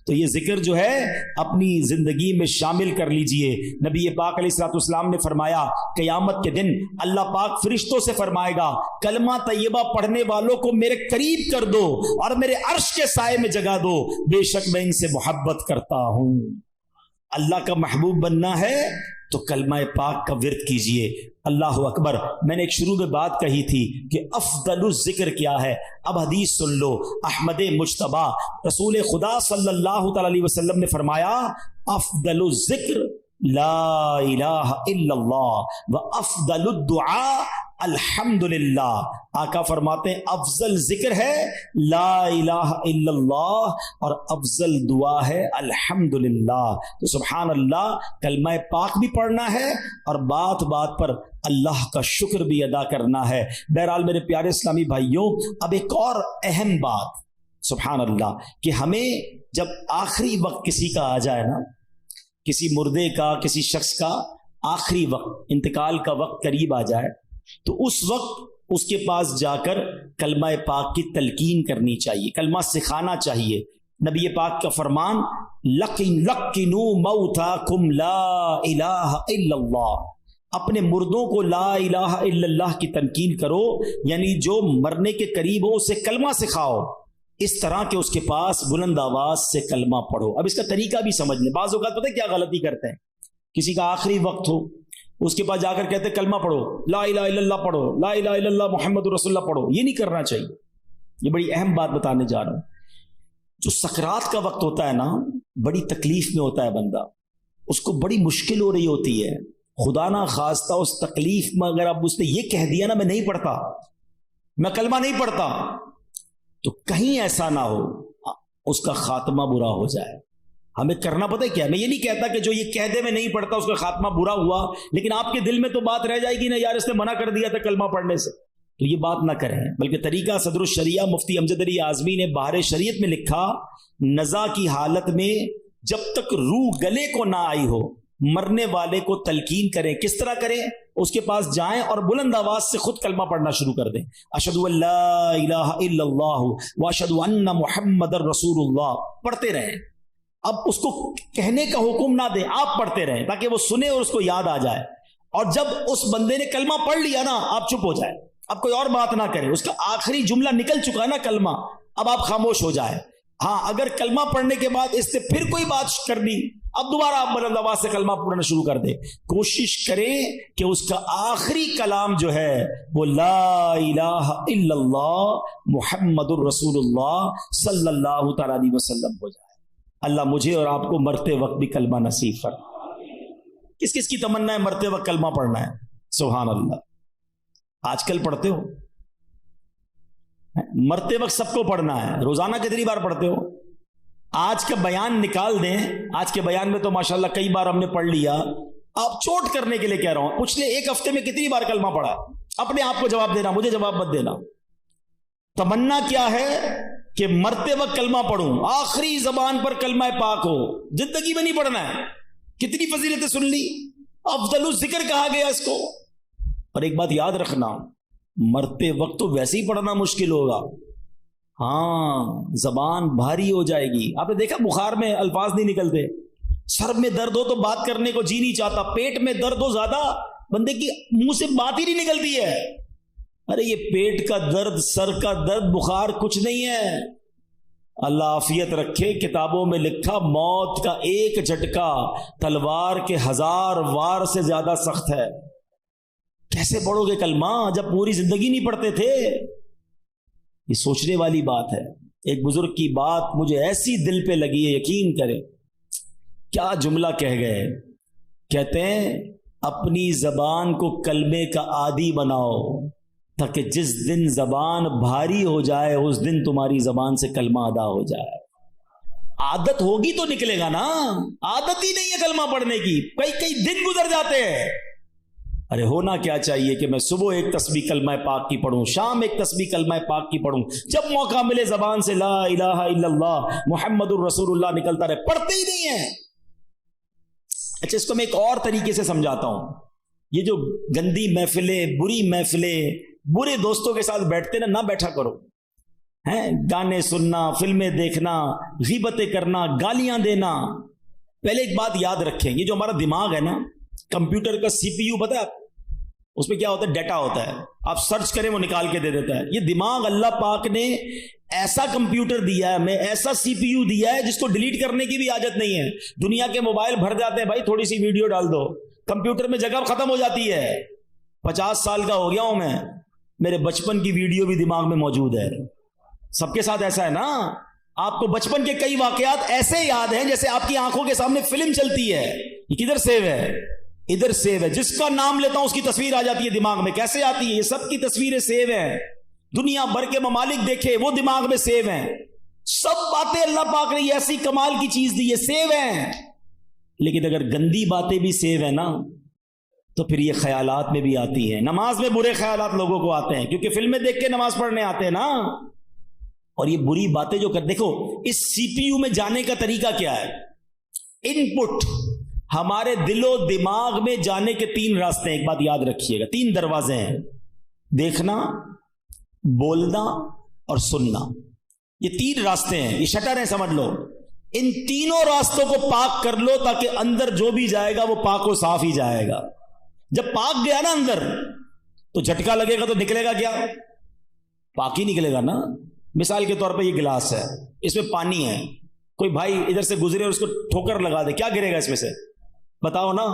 تو یہ ذکر جو ہے اپنی زندگی میں شامل کر لیجئے۔ نبی پاک علیہ السلام نے فرمایا قیامت کے دن اللہ پاک فرشتوں سے فرمائے گا کلمہ طیبہ پڑھنے والوں کو میرے قریب کر دو اور میرے عرش کے سائے میں جگہ دو، بے شک میں ان سے محبت کرتا ہوں۔ اللہ کا محبوب بننا ہے تو کلمہ پاک کا ورد کیجئے۔ اللہ اکبر۔ میں نے ایک شروع میں بات کہی تھی کہ افضل الذکر کیا ہے، اب حدیث سن لو۔ احمد مجتبی رسول خدا صلی اللہ تعالی علیہ وسلم نے فرمایا افضل الذکر لا الہ الا اللہ و افضل الدعاء الحمدللہ۔ آقا فرماتے ہیں افضل ذکر ہے لا الہ الا اللہ اور افضل دعا ہے الحمدللہ۔ تو سبحان اللہ کلمہ پاک بھی پڑھنا ہے اور بات بات پر اللہ کا شکر بھی ادا کرنا ہے۔ بہرحال میرے پیارے اسلامی بھائیوں، اب ایک اور اہم بات سبحان اللہ کہ ہمیں جب آخری وقت کسی کا آ جائے نا، کسی مردے کا، کسی شخص کا آخری وقت، انتقال کا وقت قریب آ جائے تو اس وقت اس کے پاس جا کر کلمہ پاک کی تلقین کرنی چاہیے، کلمہ سکھانا چاہیے۔ نبی پاک کا فرمان لقنوا موتاکم لا الہ الا اللہ، اپنے مردوں کو لا الہ الا اللہ کی تلقین کرو، یعنی جو مرنے کے قریب ہو اسے کلمہ سکھاؤ، اس طرح کہ اس کے پاس بلند آواز سے کلمہ پڑھو۔ اب اس کا طریقہ بھی سمجھ لیں۔ بعض اوقات پتہ ہے کیا غلطی کرتے ہیں، کسی کا آخری وقت ہو اس کے پاس جا کر کہتے ہیں کلمہ پڑھو، لا الہ الا اللہ پڑھو، لا الہ الا اللہ محمد رسول اللہ پڑھو۔ یہ نہیں کرنا چاہیے۔ یہ بڑی اہم بات بتانے جا رہا ہوں۔ جو سکرات کا وقت ہوتا ہے نا، بڑی تکلیف میں ہوتا ہے بندہ، اس کو بڑی مشکل ہو رہی ہوتی ہے، خدا نہ خواستہ اس تکلیف میں اگر اب اس نے یہ کہہ دیا نا میں نہیں پڑھتا، میں کلمہ نہیں پڑھتا، تو کہیں ایسا نہ ہو اس کا خاتمہ برا ہو جائے۔ ہمیں کرنا پتہ ہے کیا، میں یہ نہیں کہتا کہ جو یہ کہہ دے میں نہیں پڑھتا اس کا خاتمہ برا ہوا، لیکن آپ کے دل میں تو بات رہ جائے گی نا یار اس نے منع کر دیا تھا کلمہ پڑھنے سے، تو یہ بات نہ کریں۔ بلکہ طریقہ صدر الشریعہ مفتی امجد علی اعظمی نے بہار شریعت میں لکھا، نزا کی حالت میں جب تک روح گلے کو نہ آئی ہو مرنے والے کو تلقین کریں۔ کس طرح کریں؟ اس کے پاس جائیں اور بلند آواز سے خود کلمہ پڑھنا شروع کر دیں، اشہد ان لا الہ الا اللہ واشہد ان محمد رسول اللہ، پڑھتے رہیں۔ اب اس کو کہنے کا حکم نہ دیں، آپ پڑھتے رہیں تاکہ وہ سنے اور اس کو یاد آ جائے، اور جب اس بندے نے کلمہ پڑھ لیا نا آپ چپ ہو جائے، اب کوئی اور بات نہ کرے، اس کا آخری جملہ نکل چکا ہے نا کلمہ، اب آپ خاموش ہو جائے۔ ہاں اگر کلمہ پڑھنے کے بعد اس سے پھر کوئی بات کرنی، اب دوبارہ آپ بلند آواز سے کلمہ پڑھنا شروع کر دیں۔ کوشش کریں کہ اس کا آخری کلام جو ہے وہ لا الہ الا اللہ محمد الرسول اللہ صلی اللہ تعالی علیہ وسلم ہو جائے۔ اللہ مجھے اور آپ کو مرتے وقت بھی کلمہ نصیب فرمائے۔ کس کس کی تمنا ہے مرتے وقت کلمہ پڑھنا ہے؟ سبحان اللہ۔ آج کل پڑھتے ہو؟ مرتے وقت سب کو پڑھنا ہے۔ روزانہ کتنی بار پڑھتے ہو؟ آج کا بیان نکال دیں، آج کے بیان میں تو ماشاءاللہ کئی بار ہم نے پڑھ لیا، آپ چوٹ کرنے کے لیے کہہ رہا ہوں، پچھلے ایک ہفتے میں کتنی بار کلمہ پڑھا؟ اپنے آپ کو جواب دینا، مجھے جواب مت دینا۔ تمنا کیا ہے کہ مرتے وقت کلمہ پڑھوں، آخری زبان پر کلمہ پاک ہو، زندگی میں نہیں پڑھنا ہے۔ کتنی فضیلتیں سن لی، افضل الذکر کہا گیا اس کو۔ اور ایک بات یاد رکھنا، مرتے وقت تو ویسے ہی پڑھنا مشکل ہوگا، ہاں زبان بھاری ہو جائے گی۔ آپ نے دیکھا بخار میں الفاظ نہیں نکلتے، سر میں درد ہو تو بات کرنے کو جی نہیں چاہتا، پیٹ میں درد ہو زیادہ بندے کی منہ سے بات ہی نہیں نکلتی ہے۔ ارے یہ پیٹ کا درد، سر کا درد، بخار کچھ نہیں ہے، اللہ عافیت رکھے۔ کتابوں میں لکھا موت کا ایک جھٹکا تلوار کے 1000 وار سے زیادہ سخت ہے۔ کیسے پڑھو گے کلمہ جب پوری زندگی نہیں پڑھتے تھے؟ یہ سوچنے والی بات ہے. ایک بزرگ کی بات مجھے ایسی دل پہ لگی ہے, یقین کرے کیا جملہ کہہ گئے. کہتے ہیں اپنی زبان کو کلمے کا عادی بناؤ تاکہ جس دن زبان بھاری ہو جائے اس دن تمہاری زبان سے کلمہ ادا ہو جائے. عادت ہوگی تو نکلے گا نا, عادت ہی نہیں ہے کلمہ پڑھنے کی, کئی دن گزر جاتے ہیں. ارے ہونا کیا چاہیے کہ میں صبح ایک تسبیح کلمہ پاک کی پڑھوں, شام ایک تسبیح کلمہ پاک کی پڑھوں, جب موقع ملے زبان سے لا الہ الا اللہ محمد الرسول اللہ نکلتا رہے, پڑھتے ہی نہیں ہیں. اچھا اس کو میں ایک اور طریقے سے سمجھاتا ہوں. یہ جو گندی محفلیں, بری محفلیں, برے دوستوں کے ساتھ بیٹھتے نہ بیٹھا کرو. ہیں گانے سننا, فلمیں دیکھنا, غیبتیں کرنا, گالیاں دینا. پہلے ایک بات یاد رکھیں, یہ جو ہمارا دماغ ہے نا, کمپیوٹر کا سی پی یو پتہ ہے اس میں کیا ہوتا ہے, ڈیٹا ہوتا ہے, آپ سرچ کریں وہ نکال کے دے دیتا ہے. یہ دماغ اللہ پاک نے ایسا کمپیوٹر دیا ہے ہمیں, ایسا سی پی یو دیا ہے جس کو ڈیلیٹ کرنے کی بھی حاجت نہیں ہے. دنیا کے موبائل بھر جاتے ہیں, بھائی تھوڑی سی ویڈیو ڈال دو, کمپیوٹر میں جگہ ختم ہو جاتی ہے. 50 سال کا ہو گیا ہوں میں, میرے بچپن کی ویڈیو بھی دماغ میں موجود ہے. سب کے ساتھ ایسا ہے نا, آپ کو بچپن کے کئی واقعات ایسے یاد ہیں جیسے آپ کی آنکھوں کے سامنے فلم چلتی ہے. یہ کدھر سیو ہے, ادھر سیو ہے. جس کا نام لیتا ہوں اس کی تصویر آ جاتی ہے دماغ میں. کیسے آتی ہے؟ یہ سب کی تصویریں سیو ہیں. دنیا بھر کے ممالک دیکھے وہ دماغ میں سیو ہیں. سب باتیں اللہ پاک نے ایسی کمال کی چیز دی ہے, سیو ہیں. لیکن اگر گندی باتیں بھی سیو ہیں نا تو پھر یہ خیالات میں بھی آتی ہیں. نماز میں برے خیالات لوگوں کو آتے ہیں کیونکہ فلمیں دیکھ کے نماز پڑھنے آتے ہیں نا. اور یہ بری باتیں جو دیکھو اس سی پی یو میں جانے کا طریقہ کیا ہے. ان پٹ ہمارے دل و دماغ میں جانے کے 3 راستے ہیں. ایک بات یاد رکھیے گا, 3 دروازے ہیں, دیکھنا, بولنا اور سننا. یہ 3 راستے ہیں, یہ شٹر ہیں سمجھ لو. ان تینوں راستوں کو پاک کر لو تاکہ اندر جو بھی جائے گا وہ پاک و صاف ہی جائے گا. جب پاک گیا نا اندر تو جھٹکا لگے گا تو نکلے گا کیا؟ پاک ہی نکلے گا نا. مثال کے طور پہ یہ گلاس ہے, اس میں پانی ہے, کوئی بھائی ادھر سے گزرے اور اس کو ٹھوکر لگا دے, کیا گرے گا اس میں سے؟ بتاؤ نا.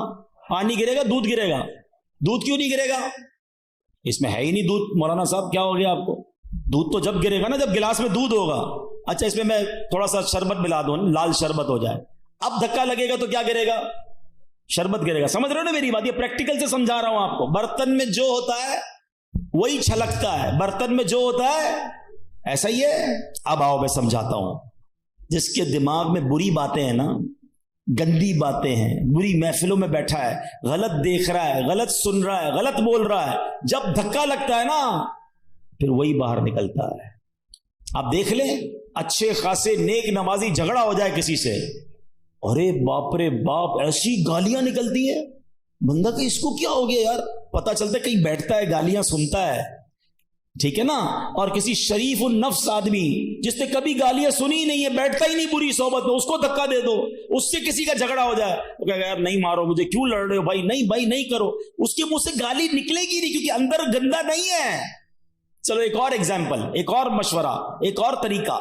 پانی گرے گا, دودھ گرے گا. دودھ کیوں نہیں گرے گا؟ اس میں ہے ہی نہیں دودھ. مولانا صاحب کیا ہو گیا آپ کو؟ دودھ تو جب گرے گا نا جب گلاس میں دودھ ہوگا. اچھا اس میں تھوڑا سا شربت ملا دوں, لال شربت ہو جائے, اب دھکا لگے گا تو کیا گرے گا؟ شربت گرے گا. سمجھ رہے ہو نا میری بات؟ یہ پریکٹیکل سے سمجھا رہا ہوں آپ کو. برتن میں جو ہوتا ہے وہی چھلکتا ہے, برتن میں جو ہوتا ہے ایسا ہی ہے. اب آؤ میں سمجھاتا ہوں. جس کے دماغ میں بری باتیں ہیں نا, گندی باتیں ہیں, بری محفلوں میں بیٹھا ہے, غلط دیکھ رہا ہے, غلط سن رہا ہے, غلط بول رہا ہے, جب دھکا لگتا ہے نا پھر وہی باہر نکلتا ہے. آپ دیکھ لیں اچھے خاصے نیک نمازی جھگڑا ہو جائے کسی سے, ارے باپ رے باپ ایسی گالیاں نکلتی ہیں, بندہ کہ اس کو کیا ہو گیا یار. پتہ چلتا ہے کہیں بیٹھتا ہے گالیاں سنتا ہے, ٹھیک ہے نا. اور کسی شریف النفس آدمی جس نے کبھی گالیاں سنی نہیں ہے, بیٹھتا ہی نہیں بری صحبت میں, اس کو دھکا دے دو, اس سے کسی کا جھگڑا ہو جائے, وہ کہے گا یار نہیں مارو مجھے, کیوں لڑ رہے ہو بھائی, نہیں بھائی نہیں کرو, اس کے منہ سے گالی نکلے گی نہیں کیونکہ اندر گندا نہیں ہے. چلو ایک اور ایگزامپل, ایک اور مشورہ, ایک اور طریقہ.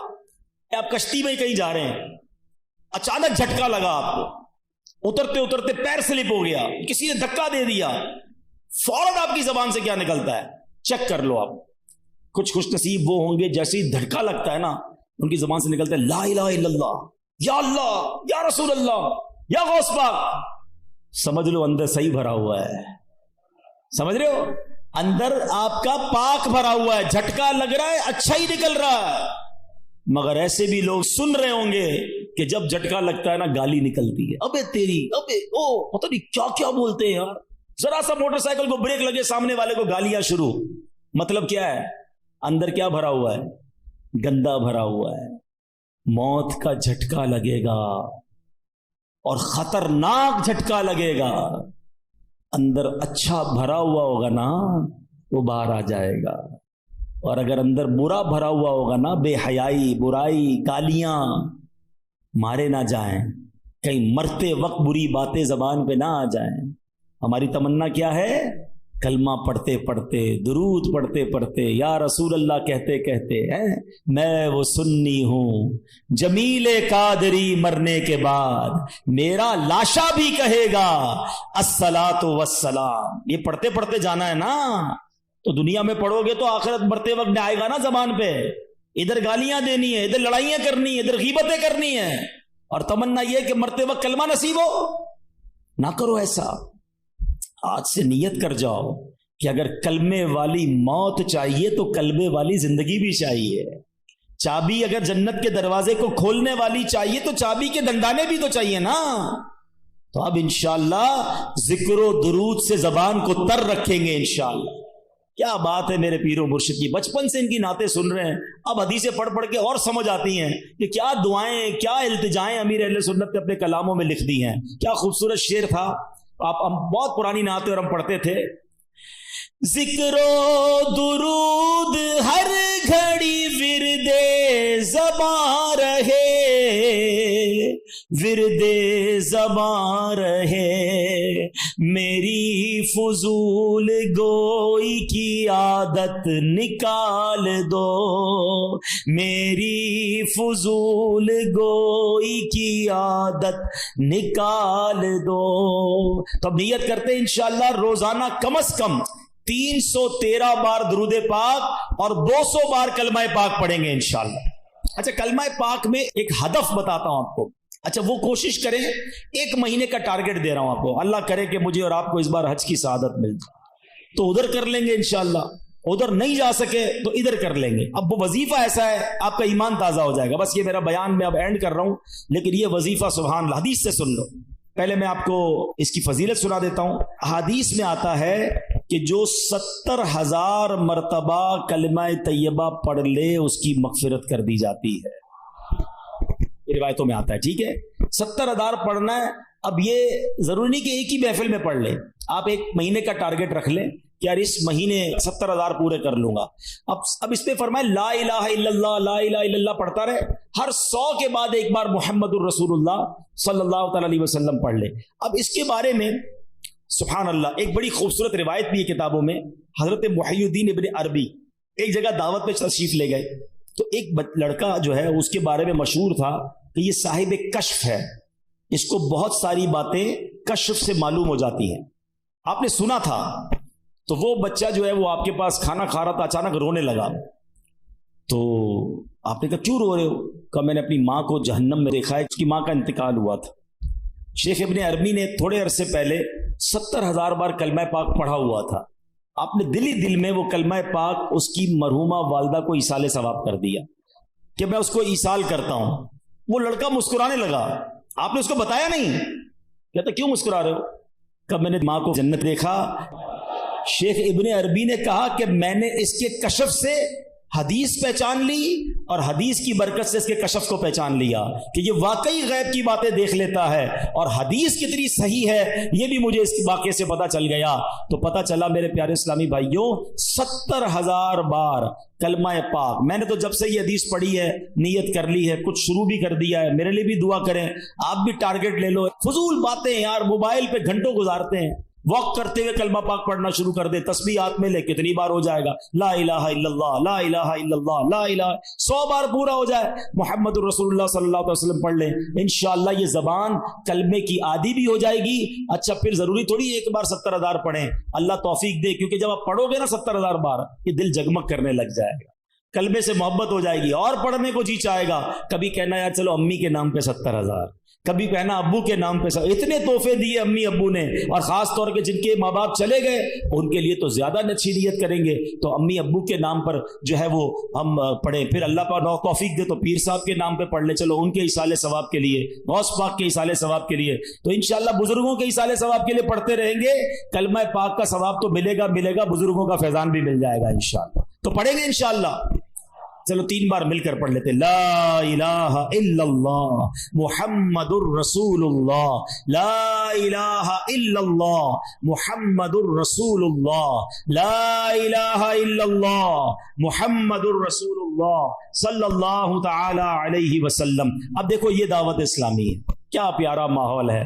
آپ کشتی میں کہیں جا رہے ہیں, اچانک جھٹکا لگا آپ کو, اترتے اترتے پیر سلپ ہو گیا, کسی نے دھکا دے دیا, فوراً آپ کی زبان سے کیا نکلتا ہے؟ چیک کر لو آپ. کچھ خوش نصیب وہ ہوں گے جیسے ہی دھڑکا لگتا ہے نا ان کی زبان سے نکلتا ہے لا الہ الا اللہ, یا اللہ, یا رسول اللہ, یا غوث پاک. سمجھ لو اندر صحیح بھرا ہوا ہے. سمجھ رہے ہو؟ اندر آپ کا پاک بھرا ہوا ہے, جھٹکا لگ رہا ہے, اچھا ہی نکل رہا ہے. مگر ایسے بھی لوگ سن رہے ہوں گے کہ جب جھٹکا لگتا ہے نا گالی نکلتی ہے, ابے تیری, ابے او, پتہ نہیں کیا کیا بولتے ہیں یار. ذرا سا موٹر سائیکل کو بریک لگے, سامنے والے کو گالیاں شروع. مطلب کیا ہے؟ اندر کیا بھرا ہوا ہے؟ گندا بھرا ہوا ہے. موت کا جھٹکا لگے گا اور خطرناک جھٹکا لگے گا. اندر اچھا بھرا ہوا ہوگا نا وہ باہر آ جائے گا, اور اگر اندر برا بھرا ہوا ہوگا نا, بے حیائی, برائی, گالیاں, مارے نہ جائیں, کہیں مرتے وقت بری باتیں زبان پہ نہ آ جائیں. ہماری تمنا کیا ہے؟ کلمہ پڑھتے پڑھتے, درود پڑھتے پڑھتے, یا رسول اللہ کہتے کہتے ہیں میں وہ سنی ہوں جمیل قادری مرنے کے بعد میرا لاشا بھی کہے گا الصلاۃ والسلام. یہ پڑھتے پڑھتے جانا ہے نا, تو دنیا میں پڑھو گے تو آخرت مرتے وقت میں آئے گا نا زبان پہ. ادھر گالیاں دینی ہے، ادھر لڑائیاں کرنی ہے، ادھر غیبتیں کرنی ہیں، اور تمنا یہ کہ مرتے وقت کلمہ نصیب ہو. نہ کرو ایسا. آج سے نیت کر جاؤ کہ اگر کلمے والی موت چاہیے تو کلمے والی زندگی بھی چاہیے. چابی اگر جنت کے دروازے کو کھولنے والی چاہیے تو چابی کے دندانے بھی تو چاہیے نا. تو اب انشاءاللہ ذکر و درود سے زبان کو تر رکھیں گے انشاءاللہ. کیا بات ہے میرے پیر و مرشد کی، بچپن سے ان کی نعتیں سن رہے ہیں، اب حدیثیں پڑھ پڑھ کے اور سمجھ آتی ہیں کہ کیا دعائیں، کیا التجائیں امیر اہل سنت نے اپنے کلاموں میں لکھ دی ہیں. کیا خوبصورت شعر تھا. ہم بہت پرانی نعتیں اور ہم پڑھتے تھے. ذکر و درود ہر گھڑی ورد زباں رہے، ورد زباں رہے، میری فضول گوئی کی عادت نکال دو، میری فضول گوئی کی عادت نکال دو. تو اب نیت کرتے ہیں انشاءاللہ روزانہ کم از کم 313 بار درود پاک اور 200 بار کلمہ پاک پڑھیں گے انشاءاللہ. اچھا کلمہ پاک میں ایک ہدف بتاتا ہوں آپ کو. اچھا وہ کوشش کریں، 1 مہینے کا ٹارگٹ دے رہا ہوں آپ کو. اللہ کرے کہ مجھے اور آپ کو اس بار حج کی سعادت مل جائے تو ادھر کر لیں گے انشاءاللہ. ادھر نہیں جا سکے تو ادھر کر لیں گے. اب وہ وظیفہ ایسا ہے آپ کا ایمان تازہ ہو جائے گا. بس یہ میرا بیان میں اب اینڈ کر رہا ہوں، لیکن یہ وظیفہ سبحان اللہ حدیث سے سن لو. پہلے میں آپ کو اس کی فضیلت سنا دیتا ہوں. حدیث میں آتا ہے کہ جو 70,000 مرتبہ کلمہ طیبہ پڑھ لے اس کی مغفرت کر دی جاتی ہے. یہ روایتوں میں آتا ہے. ٹھیک ہے 70,000 پڑھنا ہے. اب یہ ضروری نہیں کہ ایک ہی محفل میں پڑھ لیں، آپ 1 مہینے کا ٹارگٹ رکھ لیں کہ یار اس مہینے 70,000 پورے کر لوں گا. اب اس پہ فرمائے لا الہ الا اللہ، لا الہ الا اللہ پڑھتا رہے. ہر 100 کے بعد ایک بار محمد الرسول اللہ صلی اللہ تعالی علیہ وسلم پڑھ لے. اب اس کے بارے میں سبحان اللہ ایک بڑی خوبصورت روایت بھی ہے کتابوں میں. حضرت محی الدین ابن عربی ایک جگہ دعوت پہ تشریف لے گئے تو ایک لڑکا جو ہے اس کے بارے میں مشہور تھا کہ یہ صاحب کشف ہے، اس کو بہت ساری باتیں کشف سے معلوم ہو جاتی ہیں. آپ نے سنا تھا. تو وہ بچہ جو ہے وہ آپ کے پاس کھانا کھا رہا تھا، اچانک رونے لگا. تو آپ نے کہا کیوں رو رہے ہو؟ کہا میں نے اپنی ماں کو جہنم میں دیکھا ہے، اس کی ماں کا انتقال ہوا تھا. شیخ ابن عربی نے تھوڑے عرصے پہلے 70,000 بار کلمہ پاک پڑھا ہوا تھا. آپ نے دل ہی دل میں وہ کلمہ پاک اس کی مرحومہ والدہ کو ایصال ثواب کر دیا کہ میں اس کو ایصال کرتا ہوں. وہ لڑکا مسکرانے لگا. آپ نے اس کو بتایا نہیں. کہتا کیوں مسکرا رہے ہو؟ کہ میں نے ماں کو جنت دیکھا. شیخ ابن عربی نے کہا کہ میں نے اس کے کشف سے حدیث پہچان لی اور حدیث کی برکت سے اس کے کشف کو پہچان لیا کہ یہ واقعی غیب کی باتیں دیکھ لیتا ہے اور حدیث کتنی صحیح ہے یہ بھی مجھے اس واقعے سے پتا چل گیا. تو پتا چلا میرے پیارے اسلامی بھائیوں 70,000 بار کلمہ پاک. میں نے تو جب سے یہ حدیث پڑھی ہے نیت کر لی ہے، کچھ شروع بھی کر دیا ہے. میرے لیے بھی دعا کریں، آپ بھی ٹارگٹ لے لو. فضول باتیں یار موبائل پہ گھنٹوں گزارتے ہیں، واک کرتے ہوئے کلمہ پاک پڑھنا شروع کر دے. تسبیح ہاتھ میں لے کتنی بار ہو جائے گا؟ لا الہ الا اللہ، لا الہ الا اللہ، لا الہ. 100 بار پورا ہو جائے محمد الرسول اللہ صلی اللہ علیہ وسلم پڑھ لیں. انشاءاللہ یہ زبان کلمے کی عادی بھی ہو جائے گی. اچھا پھر ضروری تھوڑی ایک بار 70,000 پڑھیں، اللہ توفیق دے، کیونکہ جب آپ پڑھو گے نا 70,000 بار یہ دل جگمگ کرنے لگ جائے گا، کلمے سے محبت ہو جائے گی اور پڑھنے کو جی چاہے گا. کبھی کہنا یار چلو امی کے نام پہ 70,000، کبھی کہنا ابو کے نام پہ. اتنے تحفے دیے امی ابو نے، اور خاص طور پہ جن کے ماں باپ چلے گئے ان کے لیے تو زیادہ اچھی نیت کریں گے. تو امی ابو کے نام پر جو ہے وہ ہم پڑھیں. پھر اللہ پاک توفیق دے تو پیر صاحب کے نام پہ پڑھ لیں، چلو ان کے ایصال ثواب کے لیے، غوث پاک کے ایصال ثواب کے لیے. تو انشاءاللہ بزرگوں کے ایصال ثواب کے لیے پڑھتے رہیں گے. کلمہ پاک کا ثواب تو ملے گا، بزرگوں کا فیضان بھی مل جائے گا انشاءاللہ. تو پڑھیں گے انشاءاللہ. چلو 3 بار مل کر پڑھ لیتے. لا الہ الا اللہ محمد الرسول اللہ، لا الہ الا اللہ محمد الرسول اللہ، لا الہ الا اللہ محمد الرسول اللہ صلی اللہ تعالی علیہ وسلم. اب دیکھو یہ دعوت اسلامی ہے، کیا پیارا ماحول ہے.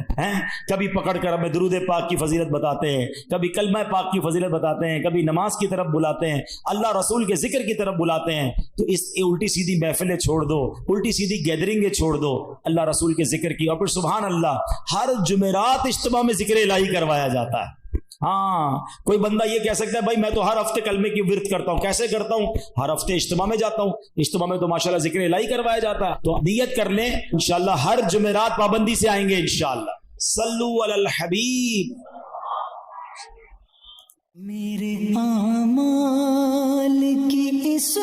کبھی پکڑ کر ہمیں درود پاک کی فضیلت بتاتے ہیں، کبھی کلمہ پاک کی فضیلت بتاتے ہیں، کبھی نماز کی طرف بلاتے ہیں، اللہ رسول کے ذکر کی طرف بلاتے ہیں. تو اس الٹی سیدھی محفلیں چھوڑ دو، الٹی سیدھی گیدرنگیں چھوڑ دو، اللہ رسول کے ذکر کی. اور پھر سبحان اللہ ہر جمعرات اجتماع میں ذکر الہی کروایا جاتا ہے. ہاں کوئی بندہ یہ کہہ سکتا ہے بھائی میں تو ہر ہفتے کلمے کی ورد کرتا ہوں. کیسے کرتا ہوں؟ ہر ہفتے اجتماع میں جاتا ہوں. اجتماع میں تو ماشاءاللہ ذکر الہی کروایا جاتا ہے. تو نیت کر لیں انشاءاللہ ہر جمعرات پابندی سے آئیں گے انشاءاللہ. صلو علی الحبیب. میرے اعمال کی اس